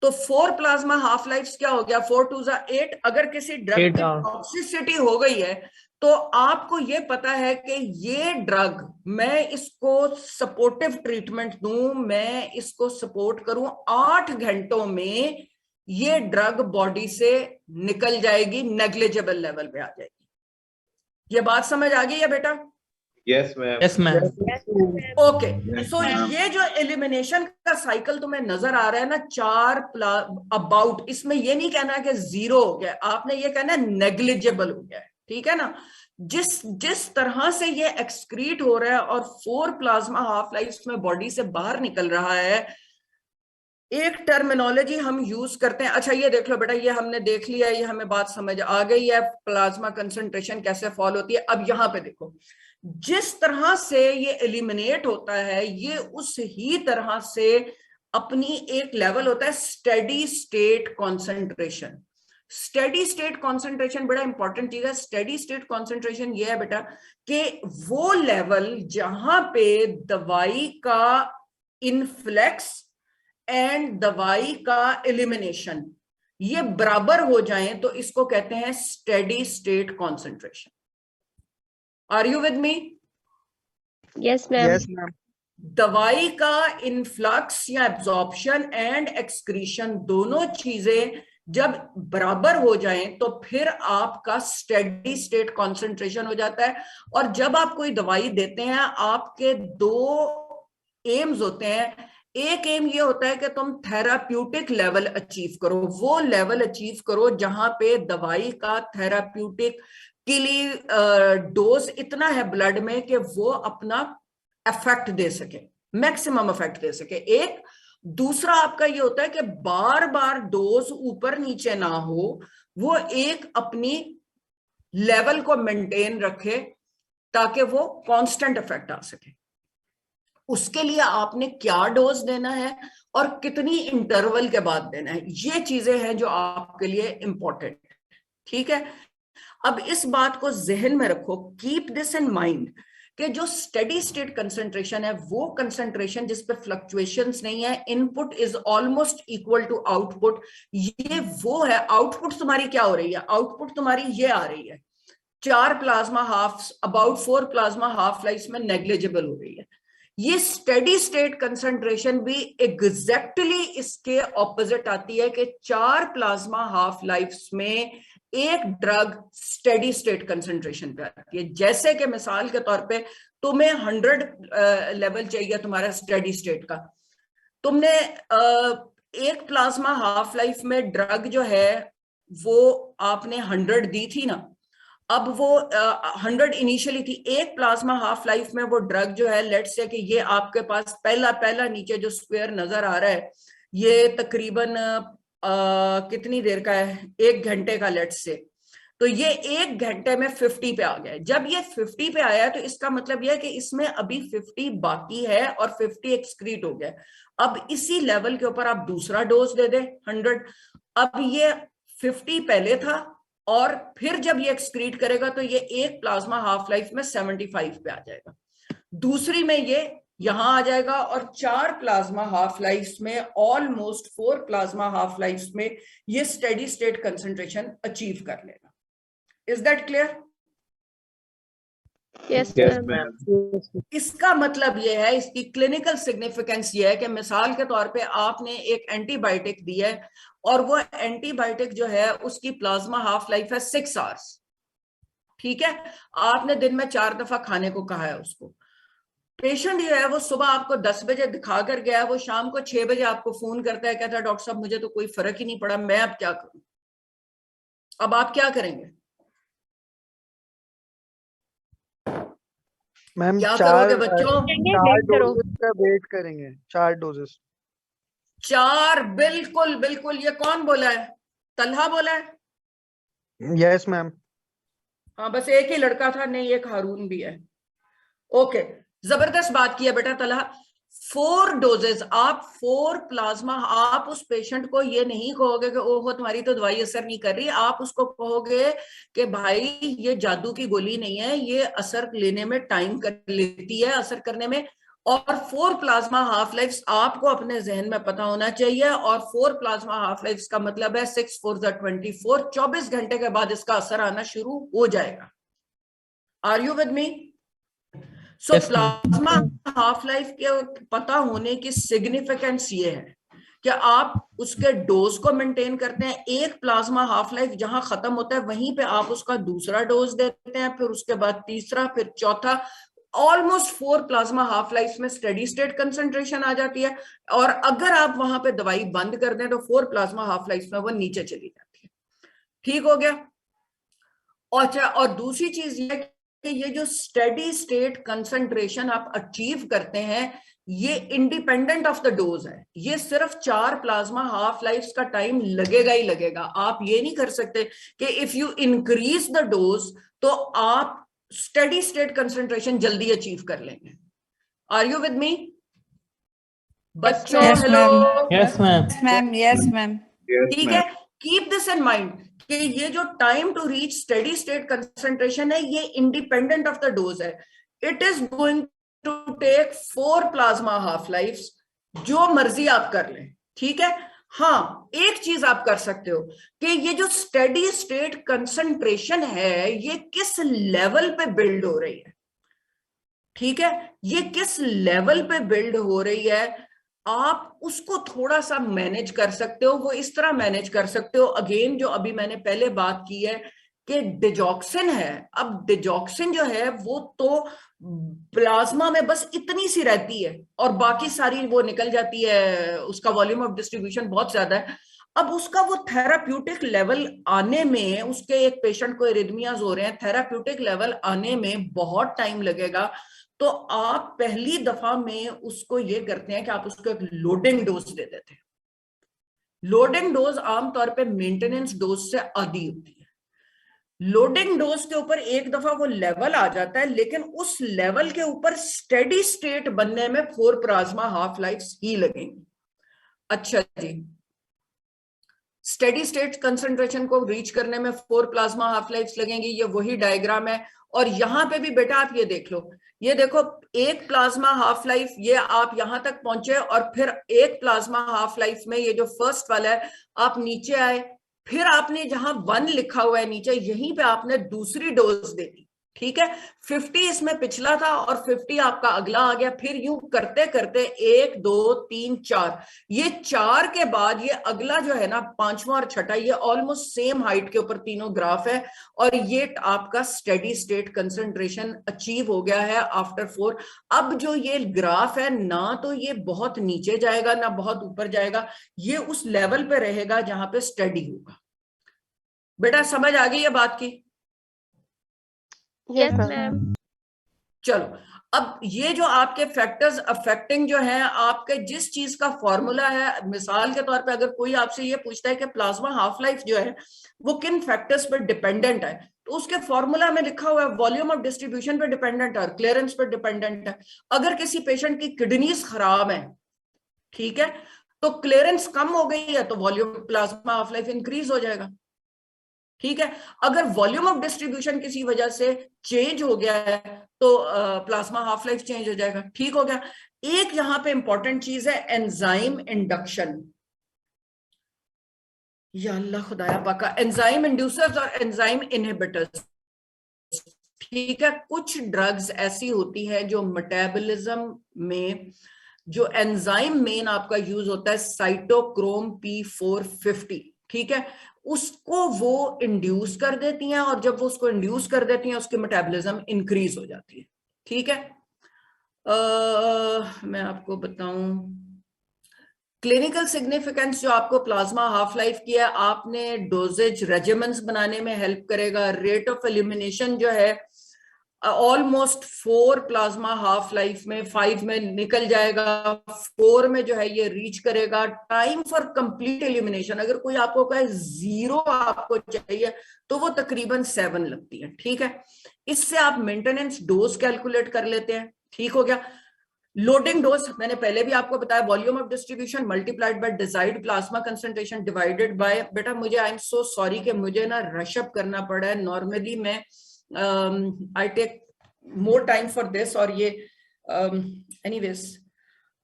तो 4 प्लाज्मा हाफ लाइफ क्या हो गया? 4 2 8। अगर किसी ड्रग की टॉक्सिसिटी हो गई है तो आपको ये पता है कि ये ड्रग, मैं इसको सपोर्टिव ट्रीटमेंट दूं, मैं इसको सपोर्ट करूं, 8 घंटों में ये ड्रग बॉडी से निकल जाएगी, नेग्लिजिबल लेवल पे आ जाएगी। ये बात समझ आ गई है बेटा? Yes ma'am. Yes, ma'am. Okay, so ये जो एलिमिनेशन का साइकिल तुम्हें नजर आ रहा है ना, 4 अबाउट, इसमें ये नहीं कहना कि 0 हो गया, आपने ये कहना नेग्लिजिबल हो गया है। ठीक है ना? जिस तरह से ये एक्सक्रीट हो रहा है और 4 प्लाज्मा हाफ लाइफ में बॉडी से बाहर निकल रहा है, एक टर्मिनोलॉजी हम यूज करते हैं। अच्छा ये देख लो बेटा, ये हमने देख लिया, ये हमें बात समझ आ गई है, प्लाज्मा कंसंट्रेशन कैसे फॉल होती है। अब यहां पे देखो, जिस तरह से ये एलिमिनेट होता है ये उस ही तरह से अपनी एक लेवल होता है steady state concentration. Steady state concentration बड़ा इंपॉर्टेंट चीज है। स्टेडी स्टेट कॉन्सेंट्रेशन ये है बेटा कि वो लेवल जहां पे दवाई का इनफ्लेक्स एंड दवाई का एलिमिनेशन ये बराबर हो जाएं तो इसको कहते हैं steady state concentration. Are you with me? Yes, ma'am. Yes ma'am. दवाई का इनफ्लक्स या एब्जॉर्प्शन एंड एक्सक्रीशन दोनों चीजें जब बराबर हो जाएं तो फिर आपका स्टेडी स्टेट कॉन्सेंट्रेशन हो जाता है। और जब आप कोई दवाई देते हैं आपके 2 एम्स होते हैं। एक एम ये होता है कि तुम थेराप्यूटिक लेवल अचीव करो, वो लेवल अचीव करो जहां पे दवाई का थेराप्यूटिक के लिए डोज इतना है ब्लड में कि वो अपना इफेक्ट दे सके, मैक्सिमम इफेक्ट दे सके। एक दूसरा आपका ये होता है कि बार बार डोज ऊपर नीचे ना हो, वो एक अपनी लेवल को मेंटेन रखे ताकि वो कांस्टेंट इफेक्ट आ सके। उसके लिए आपने क्या डोज देना है और कितनी इंटरवल के बाद देना है, ये चीजें हैं जो आपके लिए इंपॉर्टेंट है। ठीक है, अब इस बात को जहन में रखो, कीप दिस इन माइंड कि जो स्टेडी स्टेट कंसंट्रेशन है वो कंसंट्रेशन जिस पे फ्लक्चुएशंस नहीं है, input is almost equal to output, ये वो है। आउटपुट तुम्हारी क्या हो रही है? आउटपुट तुम्हारी ये आ रही है, 4 plasma half, about 4 plasma half life में नेग्लिजिबल हो रही है। ये स्टेडी स्टेट कंसंट्रेशन भी एग्जैक्टली इसके ऑपोजिट आती है कि 4 प्लाज्मा हाफ लाइफ में एक ड्रग स्टेडी स्टेट कंसंट्रेशन पे आती है। जैसे कि मिसाल के तौर पे तुम्हें 100 लेवल चाहिए तुम्हारा स्टेडी स्टेट का, तुमने एक प्लाज्मा हाफ लाइफ में ड्रग जो है वो आपने 100 दी थी ना, अब वो 100 इनिशियली थी, एक प्लाज्मा हाफ लाइफ में वो ड्रग जो है, लेट्स से कि ये आपके पास पहला नीचे जो स्क्वायर नजर आ रहा है ये तकरीबन कितनी देर का है? 1 घंटे का लेट्स से, तो ये 1 घंटे में 50 पे आ गया। जब ये 50 पे आया तो इसका मतलब यह है कि इसमें अभी 50 बाकी है और 50 एक्सक्रीट हो गया। अब इसी लेवल के ऊपर आप दूसरा डोज दे दे 100, अब ये 50 पहले था और फिर जब ये एक्सक्रीट करेगा तो ये एक प्लाज्मा हाफ लाइफ में 75 पे आ जाएगा, दूसरी में ये यहां आ जाएगा और 4 प्लाज्मा हाफ लाइफ में, ऑलमोस्ट 4 प्लाज्मा हाफ लाइफ में ये स्टेडी स्टेट कंसंट्रेशन अचीव कर लेगा। Is that clear? Yes, Yes, ma'am. ma'am. इसका मतलब ये है, इसकी क्लिनिकल सिग्निफिकेंस ये है कि मिसाल के तौर पे आपने एक एंटीबायोटिक दी है और वो एंटीबायोटिक जो है उसकी प्लाज्मा हाफ लाइफ है 6 आवर्स। ठीक है, आपने दिन में 4 दफा खाने को कहा है उसको। पेशेंट जो है वो सुबह आपको 10 बजे दिखा कर गया है, वो शाम को 6 बजे आपको फोन करता है, कहता है डॉक्टर साहब मुझे तो कोई फर्क ही नहीं पड़ा, मैं अब क्या करूं? अब आप क्या करेंगे? मैम क्या 4 करोगे बच्चों? 4 wait करो। डोजेस का वेट करेंगे, 4 डोजेस। 4, बिल्कुल बिल्कुल। ये कौन बोला है? तलहा बोला है? Yes ma'am. हाँ, बस एक ही लड़का था, नहीं एक हारून भी है। ओके, जबरदस्त बात किया बेटा तलहा। 4 डोजेस, आप 4 प्लाज्मा, आप उस पेशेंट को ये नहीं कहोगे कि ओहो तुम्हारी तो दवाई असर नहीं कर रही, आप उसको कहोगे कि भाई ये जादू की गोली नहीं है, ये असर लेने में टाइम कर लेती है, असर करने में। और 4 प्लाज्मा हाफ लाइफ आपको अपने जहन में पता होना चाहिए, और 4 प्लाज्मा हाफ लाइफ का मतलब है 6 4 24, 24 घंटे के बाद इसका असर आना शुरू हो जाएगा। Are you with me? So plasma half life के पता होने की सिग्निफिकेंस ये है कि आप उसके डोज को मेंटेन करते हैं। एक प्लाज्मा हाफ लाइफ जहां खत्म होता है वहीं पे आप उसका दूसरा डोज देते हैं, फिर उसके बाद तीसरा, फिर चौथा। ऑलमोस्ट 4 प्लाज्मा हाफ लाइफ में स्टेडी स्टेट कंसंट्रेशन आ जाती है, और अगर आप वहां पे दवाई बंद कर दें तो 4 प्लाज्मा हाफ लाइफ में वो नीचे चली जाती है। ठीक हो गया? और दूसरी चीज ये कि ये जो स्टेडी स्टेट कंसंट्रेशन आप अचीव करते हैं ये इंडिपेंडेंट ऑफ द डोज है। ये सिर्फ 4 प्लाज्मा हाफ लाइफ का टाइम लगेगा ही लगेगा। आप ये नहीं कर सकते कि if you increase the dose तो आप स्टेडी स्टेट कंसंट्रेशन जल्दी अचीव कर लेंगे। आर यू विद मी बच्चों? Yes, hello. Yes, ma'am. Ma'am, yes, ma'am. Yes, ठीक है, कीप दिस इन माइंड कि ये जो time to reach steady state concentration है ये इंडिपेंडेंट ऑफ द डोज है। It is going to take 4 plasma half life, जो मर्जी आप कर लें। ठीक है, हाँ एक चीज आप कर सकते हो कि ये जो स्टेडी स्टेट कंसंट्रेशन है ये किस लेवल पे बिल्ड हो रही है। ठीक है, ये किस लेवल पे बिल्ड हो रही है आप उसको थोड़ा सा मैनेज कर सकते हो। वो इस तरह मैनेज कर सकते हो, अगेन जो अभी मैंने पहले बात की है कि डिजॉक्सिन है। अब डिजॉक्सिन जो है वो तो प्लाज्मा में बस इतनी सी रहती है और बाकी सारी वो निकल जाती है, उसका वॉल्यूम ऑफ डिस्ट्रीब्यूशन बहुत ज्यादा है। अब उसका वो थेराप्यूटिक लेवल आने में, उसके एक पेशेंट को एरिथमियाज हो रहे हैं, थेराप्यूटिक लेवल आने में बहुत टाइम लगेगा। तो आप पहली दफा में उसको ये करते हैं कि आप उसको एक लोडिंग डोज दे देते हैं। लोडिंग डोज आमतौर पे मेंटेनेंस डोज से आधी होती है। लोडिंग डोज के ऊपर एक दफा वो लेवल आ जाता है, लेकिन उस लेवल के ऊपर स्टेडी स्टेट बनने में 4 प्लाज्मा हाफ लाइफ ही लगेंगी। अच्छा जी, स्टेडी स्टेट कंसंट्रेशन को रीच करने में 4 प्लाज्मा हाफ लाइफ लगेंगी, ये वही डायग्राम है। और यहां पे भी बेटा आप ये देख लो, ये देखो 1 प्लाज्मा हाफ लाइफ, ये आप यहां तक पहुंचे और फिर 1 प्लाज्मा हाफ लाइफ में ये जो फर्स्ट वाला है आप नीचे आए, फिर आपने जहां 1 लिखा हुआ है नीचे, यहीं पे आपने दूसरी डोज दे दी। ठीक है, 50 इसमें पिछला था और 50 आपका अगला आ गया। फिर यूं करते करते 1 2 3 4, ये 4 के बाद ये अगला जो है ना 5वां और छठा, ये ऑलमोस्ट सेम हाइट के ऊपर तीनों ग्राफ है और ये आपका स्टेडी स्टेट कंसंट्रेशन अचीव हो गया है आफ्टर 4। अब जो ये ग्राफ है ना तो ये बहुत नीचे जाएगा ना बहुत ऊपर जाएगा, ये उस लेवल पे रहेगा जहां पे स्टेडी होगा। बेटा समझ आ गई है बात की? Yes, ma'am. चलो, अब ये जो आपके फैक्टर्स अफेक्टिंग जो है आपके जिस चीज का फॉर्मूला है, मिसाल के तौर पे अगर कोई आपसे ये पूछता है कि प्लाज्मा हाफ लाइफ जो है वो किन फैक्टर्स पर डिपेंडेंट है, तो उसके फॉर्मूला में लिखा हुआ है वॉल्यूम ऑफ डिस्ट्रीब्यूशन पे डिपेंडेंट है और क्लियरेंस पे डिपेंडेंट है। अगर किसी पेशेंट की किडनीज खराब है, ठीक है, तो क्लियरेंस कम हो गई है तो volume plasma half life increase हो जाएगा। ठीक है, अगर वॉल्यूम ऑफ डिस्ट्रीब्यूशन किसी वजह से चेंज हो गया है तो प्लाज्मा हाफ लाइफ चेंज हो जाएगा। ठीक हो गया। एक यहां पे इंपॉर्टेंट चीज है एंजाइम इंडक्शन। या अल्लाह खुदाया पाका, एंजाइम इंड्यूसर्स और एंजाइम इनहिबिटर्स। ठीक है, कुछ ड्रग्स ऐसी होती हैं जो मेटाबॉलिज्म में जो एंजाइम मेन आपका यूज होता है साइटोक्रोम P450, ठीक है, उसको वो इंड्यूस कर देती हैं और जब वो उसको इंड्यूस कर देती हैं उसकी मेटाबॉलिज्म इंक्रीज हो जाती है। ठीक है, मैं आपको बताऊं क्लिनिकल सिग्निफिकेंस जो आपको प्लाज्मा हाफ लाइफ की है, आपने डोजेज रेजिमेंट्स बनाने में हेल्प करेगा। रेट ऑफ एलिमिनेशन जो है ऑलमोस्ट 4 प्लाज्मा हाफ लाइफ में 5 में निकल जाएगा, 4 में जो है ये रीच करेगा। टाइम फॉर कंप्लीट एलिमिनेशन, अगर कोई आपको कहे 0 आपको चाहिए तो वो तकरीबन 7 लगती है। ठीक है, इससे आप मेंटेनेंस डोज कैलकुलेट कर लेते हैं। ठीक हो गया। लोडिंग डोज मैंने पहले भी आपको बताया, volume of distribution multiplied by desired plasma concentration divided by, बेटा मुझे आई एम सो सॉरी कि मुझे ना रश अप करना पड़ा है, नॉर्मली मैं I take more time for this और ये anyways।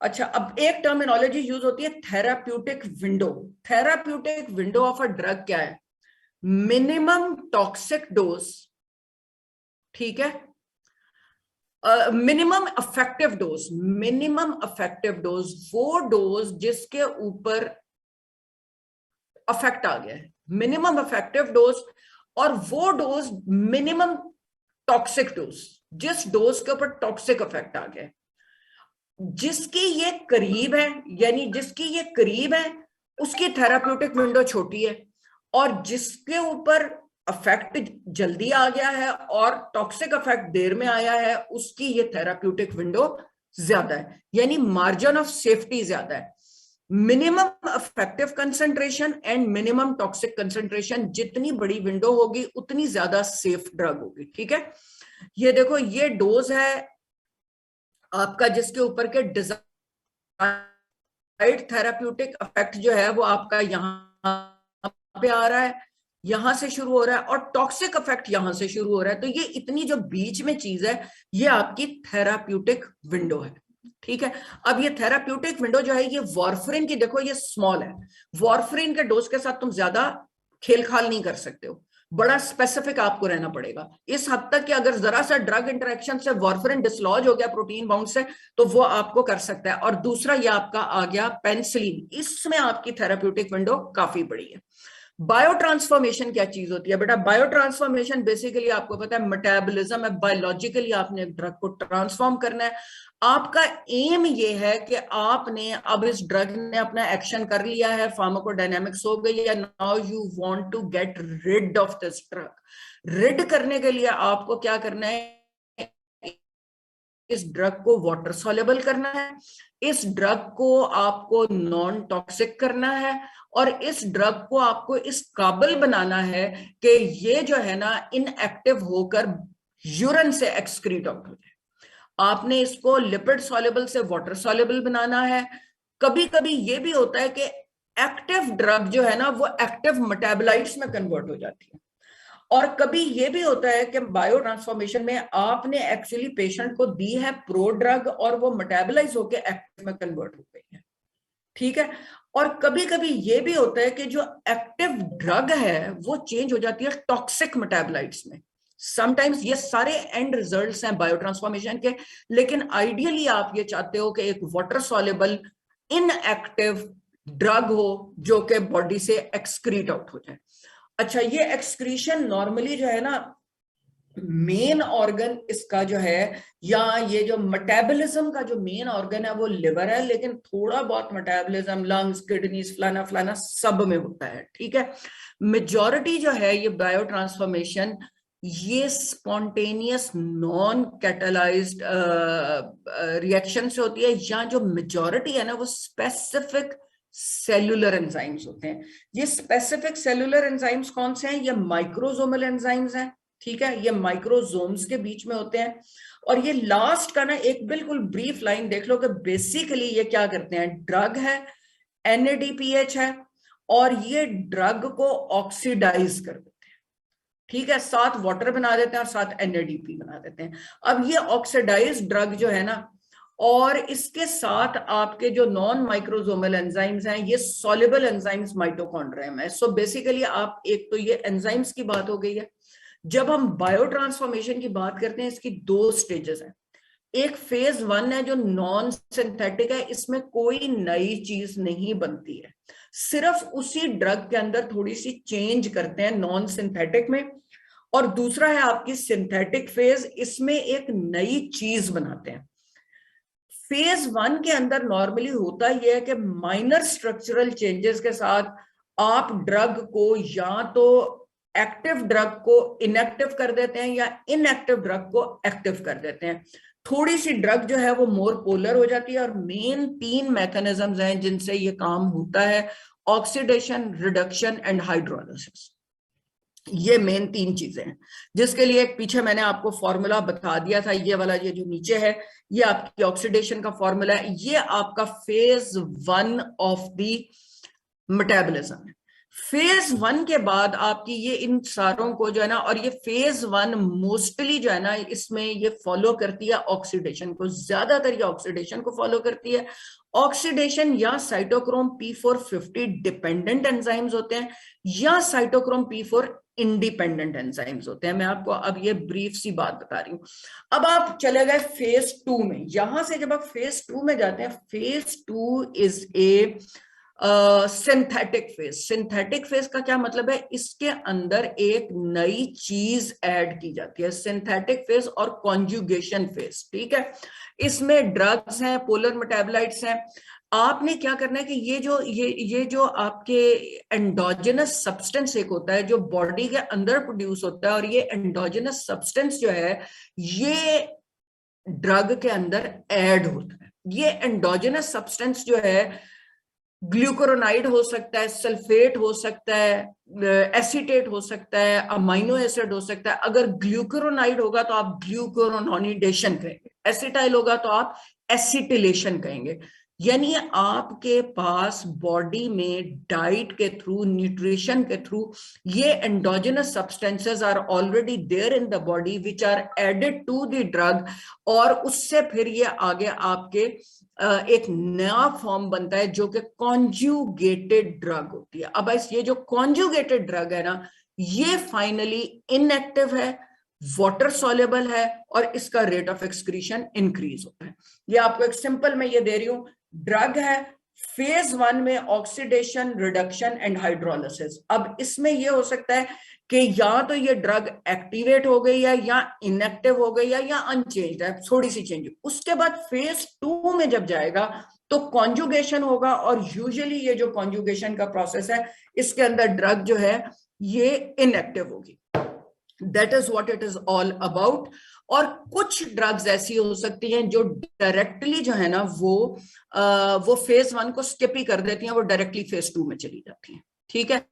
अच्छा, अब एक टर्मिनोलॉजी यूज होती है therapeutic window. Therapeutic window of a drug क्या है? मिनिमम टॉक्सिक डोज, ठीक है, minimum effective dose. Minimum effective dose वो डोज जिसके ऊपर अफेक्ट आ गया है, मिनिमम इफेक्टिव डोज। और वो डोज मिनिमम टॉक्सिक डोज, जिस डोज के ऊपर टॉक्सिक इफेक्ट आ गया, जिसकी ये करीब है, यानी जिसकी ये करीब है उसकी थेराप्यूटिक विंडो छोटी है, और जिसके ऊपर इफेक्ट जल्दी आ गया है और टॉक्सिक इफेक्ट देर में आया है उसकी ये थेराप्यूटिक विंडो ज्यादा है, यानी मार्जिन ऑफ सेफ्टी ज्यादा है। Minimum effective concentration and minimum toxic concentration, जितनी बड़ी विंडो होगी उतनी ज्यादा सेफ ड्रग होगी। ठीक है, ये देखो ये डोज है आपका जिसके ऊपर के डिजायर्ड थेराप्यूटिक इफेक्ट जो है वो आपका यहाँ पे आ रहा है, यहां से शुरू हो रहा है, और टॉक्सिक इफेक्ट यहां से शुरू हो रहा है। तो ये इतनी जो बीच में चीज है ये आपकी थेराप्यूटिक विंडो है। ठीक है, अब ये थेराप्यूटिक विंडो जो है ये वारफरिन की, देखो ये स्मॉल है, वारफरिन के डोज के साथ तुम ज्यादा खेलखाल नहीं कर सकते हो, बड़ा स्पेसिफिक आपको रहना पड़ेगा। इस हद तक कि अगर जरा सा ड्रग इंटरेक्शन से वारफरिन डिसलॉज हो गया प्रोटीन बाउंड से तो वो आपको कर सकता है। और दूसरा ये आपका आ गया पेनिसिलिन, इसमें आपकी थेराप्यूटिक विंडो काफी बड़ी है। बायो ट्रांसफॉर्मेशन क्या चीज होती है बेटा? बायो ट्रांसफॉर्मेशन बेसिकली आपको पता है मेटाबॉलिज्म है, बायोलॉजिकली आपने ड्रग को ट्रांसफॉर्म करना है। आपका एम ये है कि आपने अब इस ड्रग ने अपना एक्शन कर लिया है, फार्माकोडायनामिक्स हो गई है, now you want to get rid of this drug. Rid करने के लिए आपको क्या करना है? इस ड्रग को वाटर सॉल्युबल करना है, इस ड्रग को आपको नॉन टॉक्सिक करना है, और इस ड्रग को आपको इस काबिल बनाना है कि ये जो है ना इनएक्टिव होकर यूरिन से एक्सक्रीट आउट हो जाए। आपने इसको लिपिड सॉल्युबल से वाटर सॉल्युबल बनाना है। कभी कभी ये भी होता है कि एक्टिव ड्रग जो है ना वो एक्टिव मेटाबोलाइट्स में कन्वर्ट हो जाती है, और कभी ये भी होता है कि बायो ट्रांसफॉर्मेशन में आपने एक्चुअली पेशेंट को दी है प्रो ड्रग और वो मेटाबोलाइज होकर एक्टिव में कन्वर्ट हो गई है, ठीक है। और कभी कभी ये भी होता है कि जो एक्टिव ड्रग है वो चेंज हो जाती है टॉक्सिक मेटाबोलाइट्स में। समटाइम्स ये सारे एंड रिजल्ट्स हैं बायो ट्रांसफॉर्मेशन के, लेकिन आइडियली आप ये चाहते हो कि एक वाटर सॉल्युबल इनएक्टिव ड्रग हो जो कि बॉडी से एक्सक्रीट आउट हो जाए। अच्छा, ये एक्सक्रीशन नॉर्मली जो है ना मेन ऑर्गन इसका जो है, या ये जो मेटाबॉलिज्म का जो मेन ऑर्गन है वो लिवर है, लेकिन थोड़ा बहुत मेटाबॉलिज्म लंग्स, किडनीज, फलाना फलाना सब में होता है, ठीक है। मेजॉरिटी जो है ये बायो ट्रांसफॉर्मेशन ये स्पॉन्टेनियस नॉन कैटालाइज्ड रिएक्शन से होती है, या जो मेजॉरिटी है ना वो स्पेसिफिक सेलुलर एंजाइम्स होते हैं। ये स्पेसिफिक सेलुलर एंजाइम्स कौन से हैं? ये माइक्रोसोमल एंजाइम्स हैं, ठीक है, ये माइक्रोसोम्स के बीच में होते हैं। और ये लास्ट का ना एक बिल्कुल ब्रीफ लाइन देख लो कि बेसिकली ये क्या करते हैं। ड्रग है, NADPH है, और ये ड्रग को ऑक्सीडाइज कर देते हैं, ठीक है, साथ वाटर बना देते हैं और साथ NADP बना देते हैं। अब ये ऑक्सीडाइज ड्रग जो है ना, और इसके साथ आपके जो नॉन माइक्रोसोमल एंजाइम्स हैं ये सॉल्युबल एंजाइम्स माइटोकॉन्ड्रिया में है। सो बेसिकली आप, एक तो ये एंजाइम्स की बात हो गई है। जब हम बायो ट्रांसफॉर्मेशन की बात करते हैं इसकी दो स्टेजेस हैं। एक फेज 1 है जो नॉन सिंथेटिक है, इसमें कोई नई चीज नहीं बनती है, सिर्फ उसी ड्रग के अंदर थोड़ी सी चेंज करते हैं नॉन सिंथेटिक में। और दूसरा है आपकी सिंथेटिक फेज, इसमें एक नई चीज बनाते हैं। फेज 1 के अंदर नॉर्मली होता यह है कि माइनर स्ट्रक्चरल चेंजेस के साथ आप ड्रग को या तो एक्टिव ड्रग को इनएक्टिव कर देते हैं या इनएक्टिव ड्रग को एक्टिव कर देते हैं। थोड़ी सी ड्रग जो है वो मोर पोलर हो जाती है, और मेन 3 मैकेनिज्म्स हैं जिनसे ये काम होता है, ऑक्सीडेशन, रिडक्शन एंड हाइड्रोलाइसिस। ये मेन 3 चीजें हैं, जिसके लिए एक पीछे मैंने आपको फॉर्मूला बता दिया था। ये वाला ये जो नीचे है ये आपकी ऑक्सीडेशन का फॉर्मूला है, ये आपका फेज 1 ऑफ द मेटाबॉलिज्म है। फेज 1 के बाद आपकी ये इन सारों को जो है ना, और ये फेज 1 मोस्टली जो है ना इसमें ये फॉलो करती है ऑक्सीडेशन को, ज्यादातर ये ऑक्सीडेशन को फॉलो करती है। ऑक्सीडेशन या साइटोक्रोम P450 डिपेंडेंट एंजाइम्स होते हैं या साइटोक्रोम P4 इंडिपेंडेंट एंजाइम्स होते हैं। मैं आपको अब ये ब्रीफ सी बात बता रही हूँ। अब आप चले गए फेज 2 में। यहां से जब आप फेज 2 में जाते हैं, phase 2 is a synthetic phase. Synthetic phase का क्या मतलब है? इसके अंदर एक नई चीज ऐड की जाती है, सिंथेटिक फेज और कॉन्जुगेशन फेज, ठीक है। इसमें ड्रग्स हैं, पोलर मेटाबोलाइट्स हैं। आपने क्या करना है कि ये जो आपके एंडोजेनस सब्सटेंस एक होता है जो बॉडी के अंदर प्रोड्यूस होता है, और ये एंडोजेनस सब्सटेंस जो है ये ड्रग के अंदर ऐड होता है। ये एंडोजेनस सब्सटेंस जो है ग्लूकोरोनाइड हो सकता है, सल्फेट हो सकता है, एसीटेट हो सकता है, अमाइनो एसिड हो सकता है। अगर ग्लूकोरोनाइड होगा तो आप ग्लूकोरोनोनिडेशन कहेंगे, एसिटाइल होगा तो आप एसिटिलेशन कहेंगे। यानी आपके पास बॉडी में डाइट के थ्रू, न्यूट्रिशन के थ्रू ये endogenous substances are already there in the body which are added to the drug, और उससे फिर ये आगे आपके एक नया फॉर्म बनता है जो कि कॉन्जुगेटेड ड्रग होती है। अब ये जो कॉन्जुगेटेड ड्रग है ना, ये फाइनली इनएक्टिव है, वाटर सॉल्युबल है, और इसका रेट ऑफ एक्सक्रीशन इंक्रीज होता है। ये आपको एक सिंपल में ये दे रही हूं। ड्रग है फेज 1 में ऑक्सीडेशन, रिडक्शन एंड हाइड्रोलाइसिस। अब इसमें ये हो सकता है कि या तो ये ड्रग एक्टिवेट हो गई है, या इनएक्टिव हो गई है, या अनचेंज्ड है, थोड़ी सी चेंज। उसके बाद फेज 2 में जब जाएगा तो कॉन्जुगेशन होगा, और यूजुअली ये जो कॉन्जुगेशन का प्रोसेस है इसके अंदर ड्रग जो है ये इनएक्टिव होगी। That is what it is all about. और कुछ ड्रग्स ऐसी हो सकती हैं जो डायरेक्टली जो है ना वो फेज 1 को स्किप ही कर देती हैं, वो डायरेक्टली फेज 2 में चली जाती हैं। ठीक है।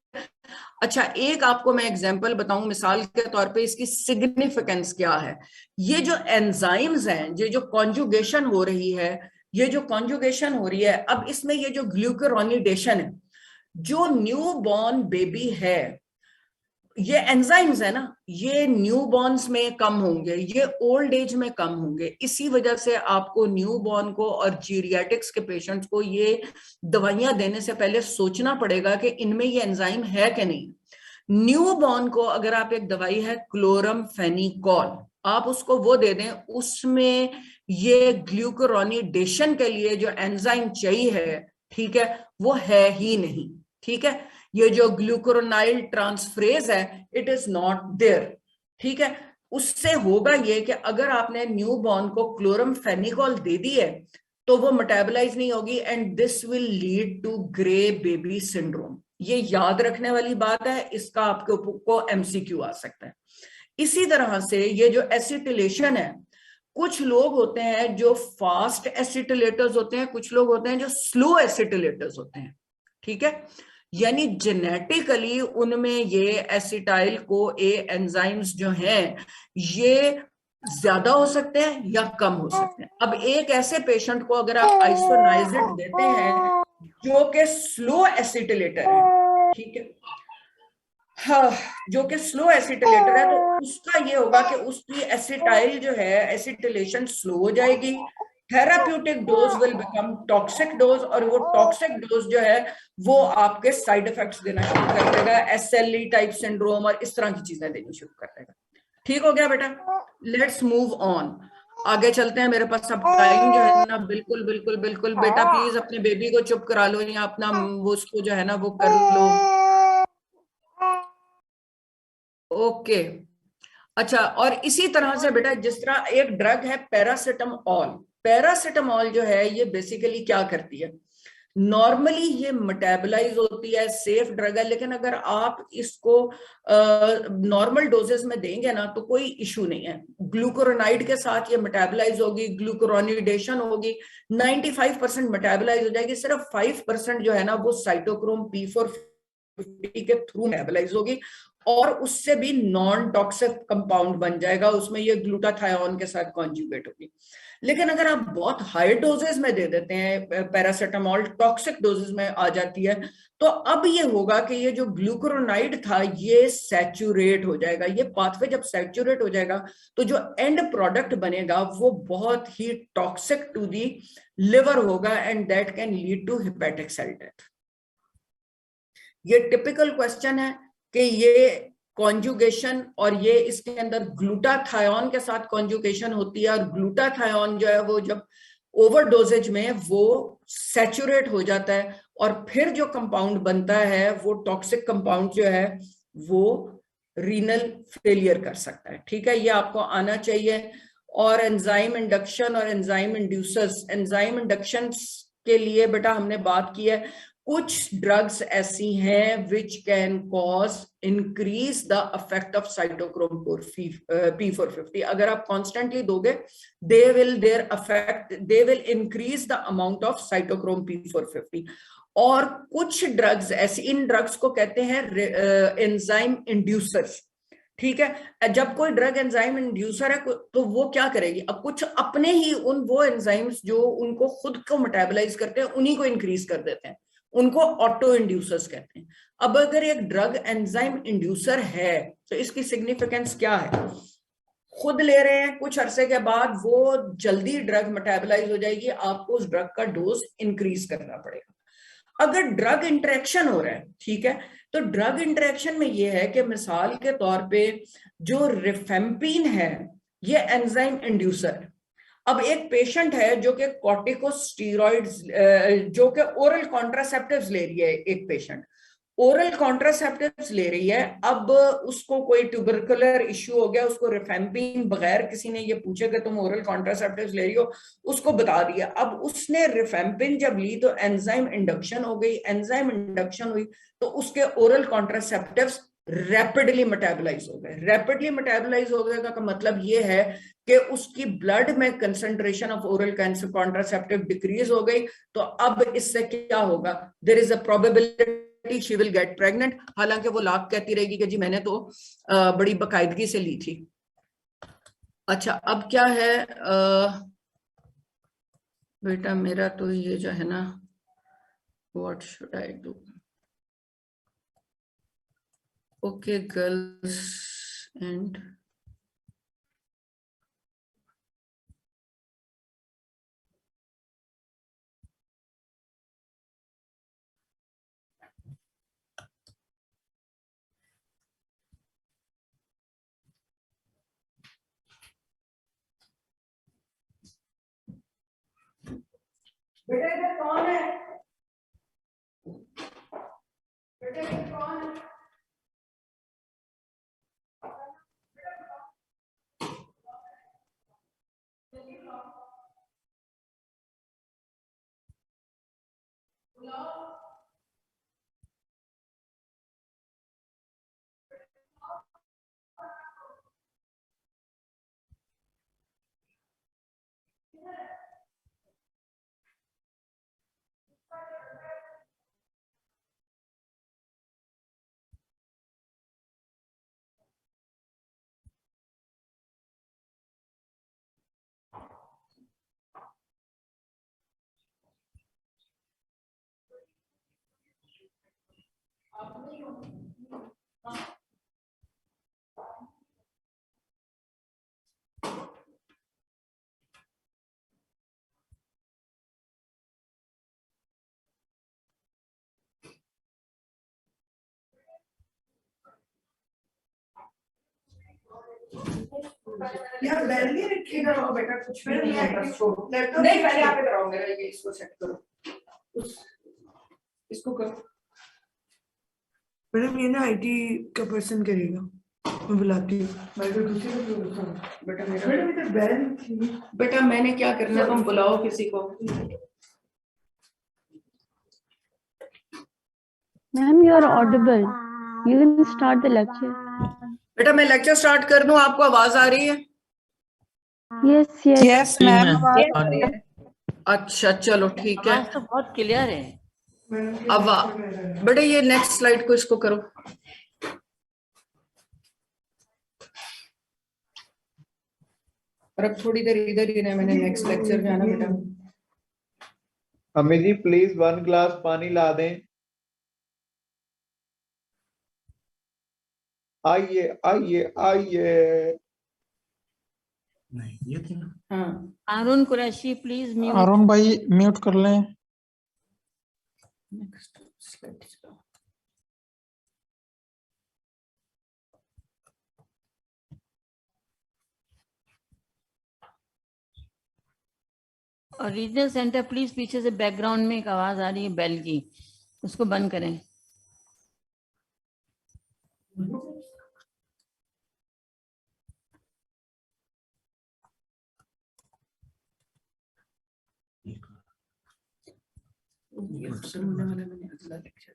अच्छा, एक आपको मैं एग्जांपल बताऊं मिसाल के तौर पे, इसकी सिग्निफिकेंस क्या है। ये जो एंजाइम्स हैं, ये जो कॉन्जुगेशन हो रही है, अब इसमें ये जो ग्लूकुरोनिडेशन है, जो न्यू बॉर्न बेबी है, ये एंजाइम्स है ना, ये न्यू बॉर्न्स में कम होंगे, ये ओल्ड एज में कम होंगे। इसी वजह से आपको न्यू बॉर्न को और जीरियाटिक्स के पेशेंट्स को ये दवाइयां देने से पहले सोचना पड़ेगा कि इनमें ये एंजाइम है कि नहीं। न्यू बॉर्न को अगर आप एक दवाई है क्लोरमफेनिकॉल, आप उसको वो दे दें, उसमें ये ग्लूकुरोनिडेशन के लिए जो एंजाइम चाहिए, ठीक है, वो है ही नहीं। ठीक है, ये जो ग्लूकुरोनाइल ट्रांसफरेज है, इट इज नॉट देयर। ठीक है, उससे होगा ये कि अगर आपने न्यू बॉर्न को क्लोरमफेनिकॉल दे दी है तो वो मेटाबोलाइज नहीं होगी, and this will lead to grey baby syndrome. ये याद रखने वाली बात है, इसका आपके को एमसीक्यू आ सकता है। इसी तरह से ये जो एसिटिलेशन है, कुछ लोग होते हैं जो फास्ट एसिटिलेटर्स होते हैं, कुछ लोग होते हैं जो स्लो एसिटिलेटर्स होते हैं। ठीक है, यानी जेनेटिकली उनमें ये एसिटाइल को ए एंजाइम्स जो हैं ये ज्यादा हो सकते हैं या कम हो सकते हैं। अब एक ऐसे पेशेंट को अगर आप आइसोनाइजिड देते हैं जो कि स्लो एसिटिलेटर है, ठीक है, हाँ, जो कि स्लो एसिटिलेटर है, तो उसका ये होगा कि उसकी एसिटाइल जो है, एसिटिलेशन स्लो हो जाएगी, therapeutic dose will become toxic dose, और वो टॉक्सिक डोज जो है वो आपके साइड इफेक्ट्स देना शुरू कर देगा, एसएलई टाइप सिंड्रोम और इस तरह की चीजें देनी शुरू कर देगा। ठीक हो गया बेटा, लेट्स मूव ऑन, आगे चलते हैं। मेरे पास अब टाइम जो है ना, बिल्कुल बिल्कुल बिल्कुल बेटा प्लीज अपने बेबी को चुप करा लो या अपना वो उसको जो है ना वो कर लो। ओके, अच्छा, और इसी तरह से बेटा जिस तरह एक ड्रग है पैरासिटामोल, पैरासिटामोल जो है ये बेसिकली क्या करती है, नॉर्मली ये मेटाबोलाइज होती है, सेफ ड्रग है, लेकिन अगर आप इसको नॉर्मल डोजेस में देंगे ना तो कोई इशू नहीं है। ग्लूकुरोनाइड के साथ ये मेटाबोलाइज होगी, ग्लूकुरोनिडेशन होगी, 95% मेटाबोलाइज हो जाएगी, सिर्फ 5% जो है ना वो साइटोक्रोम P450 के थ्रू मेटाबोलाइज होगी, और उससे भी नॉन टॉक्सिक कंपाउंड बन जाएगा, उसमें ये ग्लूटाथायोन के साथ कॉन्जुगेट होगी। लेकिन अगर आप बहुत हाई डोजेस में दे देते हैं पैरासिटामोल, टॉक्सिक डोजेस में आ जाती है, तो अब ये होगा कि ये जो ग्लूकुरोनाइड था ये सैचुरेट हो जाएगा। ये पाथवे जब सैचुरेट हो जाएगा तो जो एंड प्रोडक्ट बनेगा वो बहुत ही टॉक्सिक टू दी लिवर होगा, and that can lead to hepatic cell death. ये टिपिकल क्वेश्चन है कि ये कॉन्जुगेशन, और ये इसके अंदर ग्लूटाथायोन के साथ कॉन्जुगेशन होती है, और ग्लूटाथायोन जो है वो जब ओवरडोजेज में वो सैचुरेट हो जाता है, और फिर जो कंपाउंड बनता है वो टॉक्सिक कंपाउंड जो है वो रीनल फेलियर कर सकता है। ठीक है, ये आपको आना चाहिए। और एंजाइम इंडक्शन और एंजाइम इंड्यूसर्स, एंजाइम इंडक्शन के लिए बेटा हमने बात की है, कुछ ड्रग्स ऐसी हैं which can cause increase the effect of cytochrome P450। अगर आप constantly दोगे they will increase the amount of cytochrome P450। और कुछ ड्रग्स ऐसी, इन ड्रग्स को कहते हैं एंजाइम इंड्यूसर्स। ठीक है, जब कोई ड्रग एंजाइम इंड्यूसर है तो वो क्या करेगी, अब कुछ अपने ही वो एंजाइम्स जो उनको खुद को मेटाबोलाइज करते हैं उन्हीं को इंक्रीज कर देते हैं, उनको ऑटो इंड्यूसर्स कहते हैं। अब अगर एक ड्रग एंजाइम इंड्यूसर है तो इसकी सिग्निफिकेंस क्या है, खुद ले रहे हैं, कुछ अरसे के बाद वो जल्दी ड्रग मेटाबोलाइज हो जाएगी, आपको उस ड्रग का डोज इंक्रीज करना पड़ेगा। अगर ड्रग इंटरेक्शन हो रहा है, ठीक है, तो ड्रग इंटरेक्शन में ये है कि मिसाल के तौर पे जो रिफेम्पिन है ये एंजाइम इंड्यूसर है। अब एक पेशेंट है जो कि कॉर्टिकोस्टेरॉइड्स, जो कि ओरल कॉन्ट्रासेप्टिव्स ले रही है, एक पेशेंट ओरल कॉन्ट्रासेप्टिव्स ले रही है, अब उसको कोई ट्यूबरकुलर इश्यू हो गया, उसको रिफेम्पिन बगैर किसी ने ये पूछे कि तुम ओरल कॉन्ट्रासेप्टिव्स ले रही हो, उसको बता दिया। अब उसने रिफेम्पिन जब ली तो एंजाइम इंडक्शन हो गई, एंजाइम इंडक्शन हुई तो उसके ओरल कॉन्ट्रासेप्टिव्स रैपिडली मेटाबोलाइज हो गए। रैपिडली मेटाबोलाइज हो गए का मतलब ये है कि उसकी ब्लड में concentration of oral cancer contraceptive decrease हो गई। तो अब इससे क्या होगा, there is a probability she will get pregnant. हालांकि वो लाख कहती रहेगी कि जी मैंने तो बड़ी बाकायदगी से ली थी। अच्छा, अब क्या है बेटा मेरा तो ये जो है ना, what should I do? Okay girls and बेटा इधर कौन है? बेटा इधर कौन है? यार बैल नहीं रखिएगा रहो बेटा, कुछ भी नहीं है, बस छोड़ो। नहीं पहले आप इधर आओ, मेरा ये इसको सेट करो, इसको करो। मैडम ये ना आईटी का पर्सन करेगा, मैं बुलाती हूँ। बेटा मेरा मैडम इधर बैल थी। बेटा मैंने क्या करना, तुम बुलाओ किसी को। Ma'am, you are audible. You can start the lecture. बेटा मैं लेक्चर स्टार्ट कर दूं, आपको आवाज आ रही है? Yes, yes. Yes, ma'am. अच्छा चलो ठीक है। आवाज तो बहुत क्लियर है। अब बेटा ये नेक्स्ट स्लाइड को इसको करो। और अब थोड़ी देर इधर ही रहे, मैंने नेक्स्ट लेक्चर जाना बेटा। अमित जी प्लीज 1 ग्लास पानी ला दें। आइए आइए आइए। नहीं ये थी ना। हाँ अरुण कुरैशी प्लीज म्यूट। अरुण भाई म्यूट कर लें। Next slide. और रीजनल सेंटर प्लीज, पीछे से बैकग्राउंड में एक आवाज आ रही है बेल की, उसको बंद करें। ये अफसर होने वाला, मैंने अगला लेक्चर।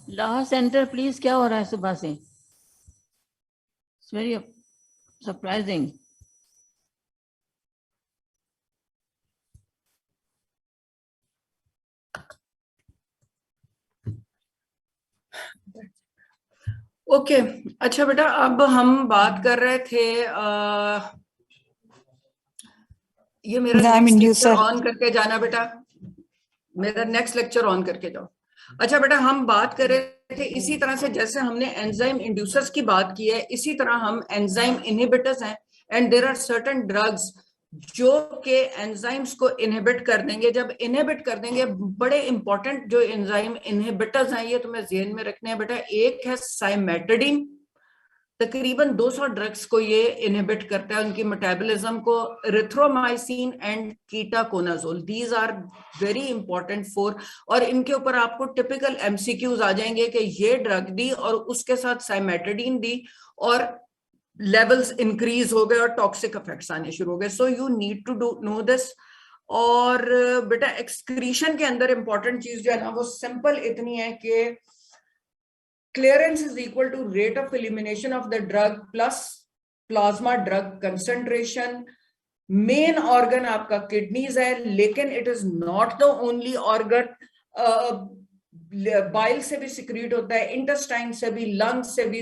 लाहौर सेंटर प्लीज, क्या हो रहा है सुबह से? It's very surprising. ओके अच्छा बेटा, अब हम बात कर रहे थे ये मेरा नेक्स्ट लेक्चर ऑन करके जाना बेटा, मेरा नेक्स्ट लेक्चर ऑन करके जाओ। अच्छा बेटा, हम बात कर रहे थे इसी तरह से जैसे हमने एंजाइम इंड्यूसर्स की बात की है, इसी तरह हम एंजाइम इनहिबिटर्स हैं। And there are certain drugs जो के एंजाइम्स को इनहिबिट कर देंगे। जब इनहिबिट कर देंगे, बड़े इंपॉर्टेंट जो एंजाइम इनहिबिटर्स हैं ये तुम्हें ज़हन में रखने हैं बेटा। एक है साइमेटिडीन, तकरीबन 200 ड्रग्स को ये इनहिबिट करता है, उनकी मेटाबॉलिज्म को। Erythromycin and ketoconazole, these are very important 4। और इनके ऊपर आपको टिपिकल एमसीक्यूज आ जाएंगे कि ये ड्रग दी और उसके साथ साइमेटिडीन दी और लेवल्स इंक्रीज हो गए और टॉक्सिक इफेक्ट्स आने शुरू हो गए। So you need to know this. और बेटा एक्सक्रीशन के अंदर इंपॉर्टेंट चीज जो है ना वो सिंपल इतनी है कि clearance is equal to rate of elimination of the drug plus plasma drug concentration. Main organ आपका किडनीज है, लेकिन it is not the only organ. Bile से भी सिक्रीट होता है, इंटेस्टाइन से भी, लंग से भी,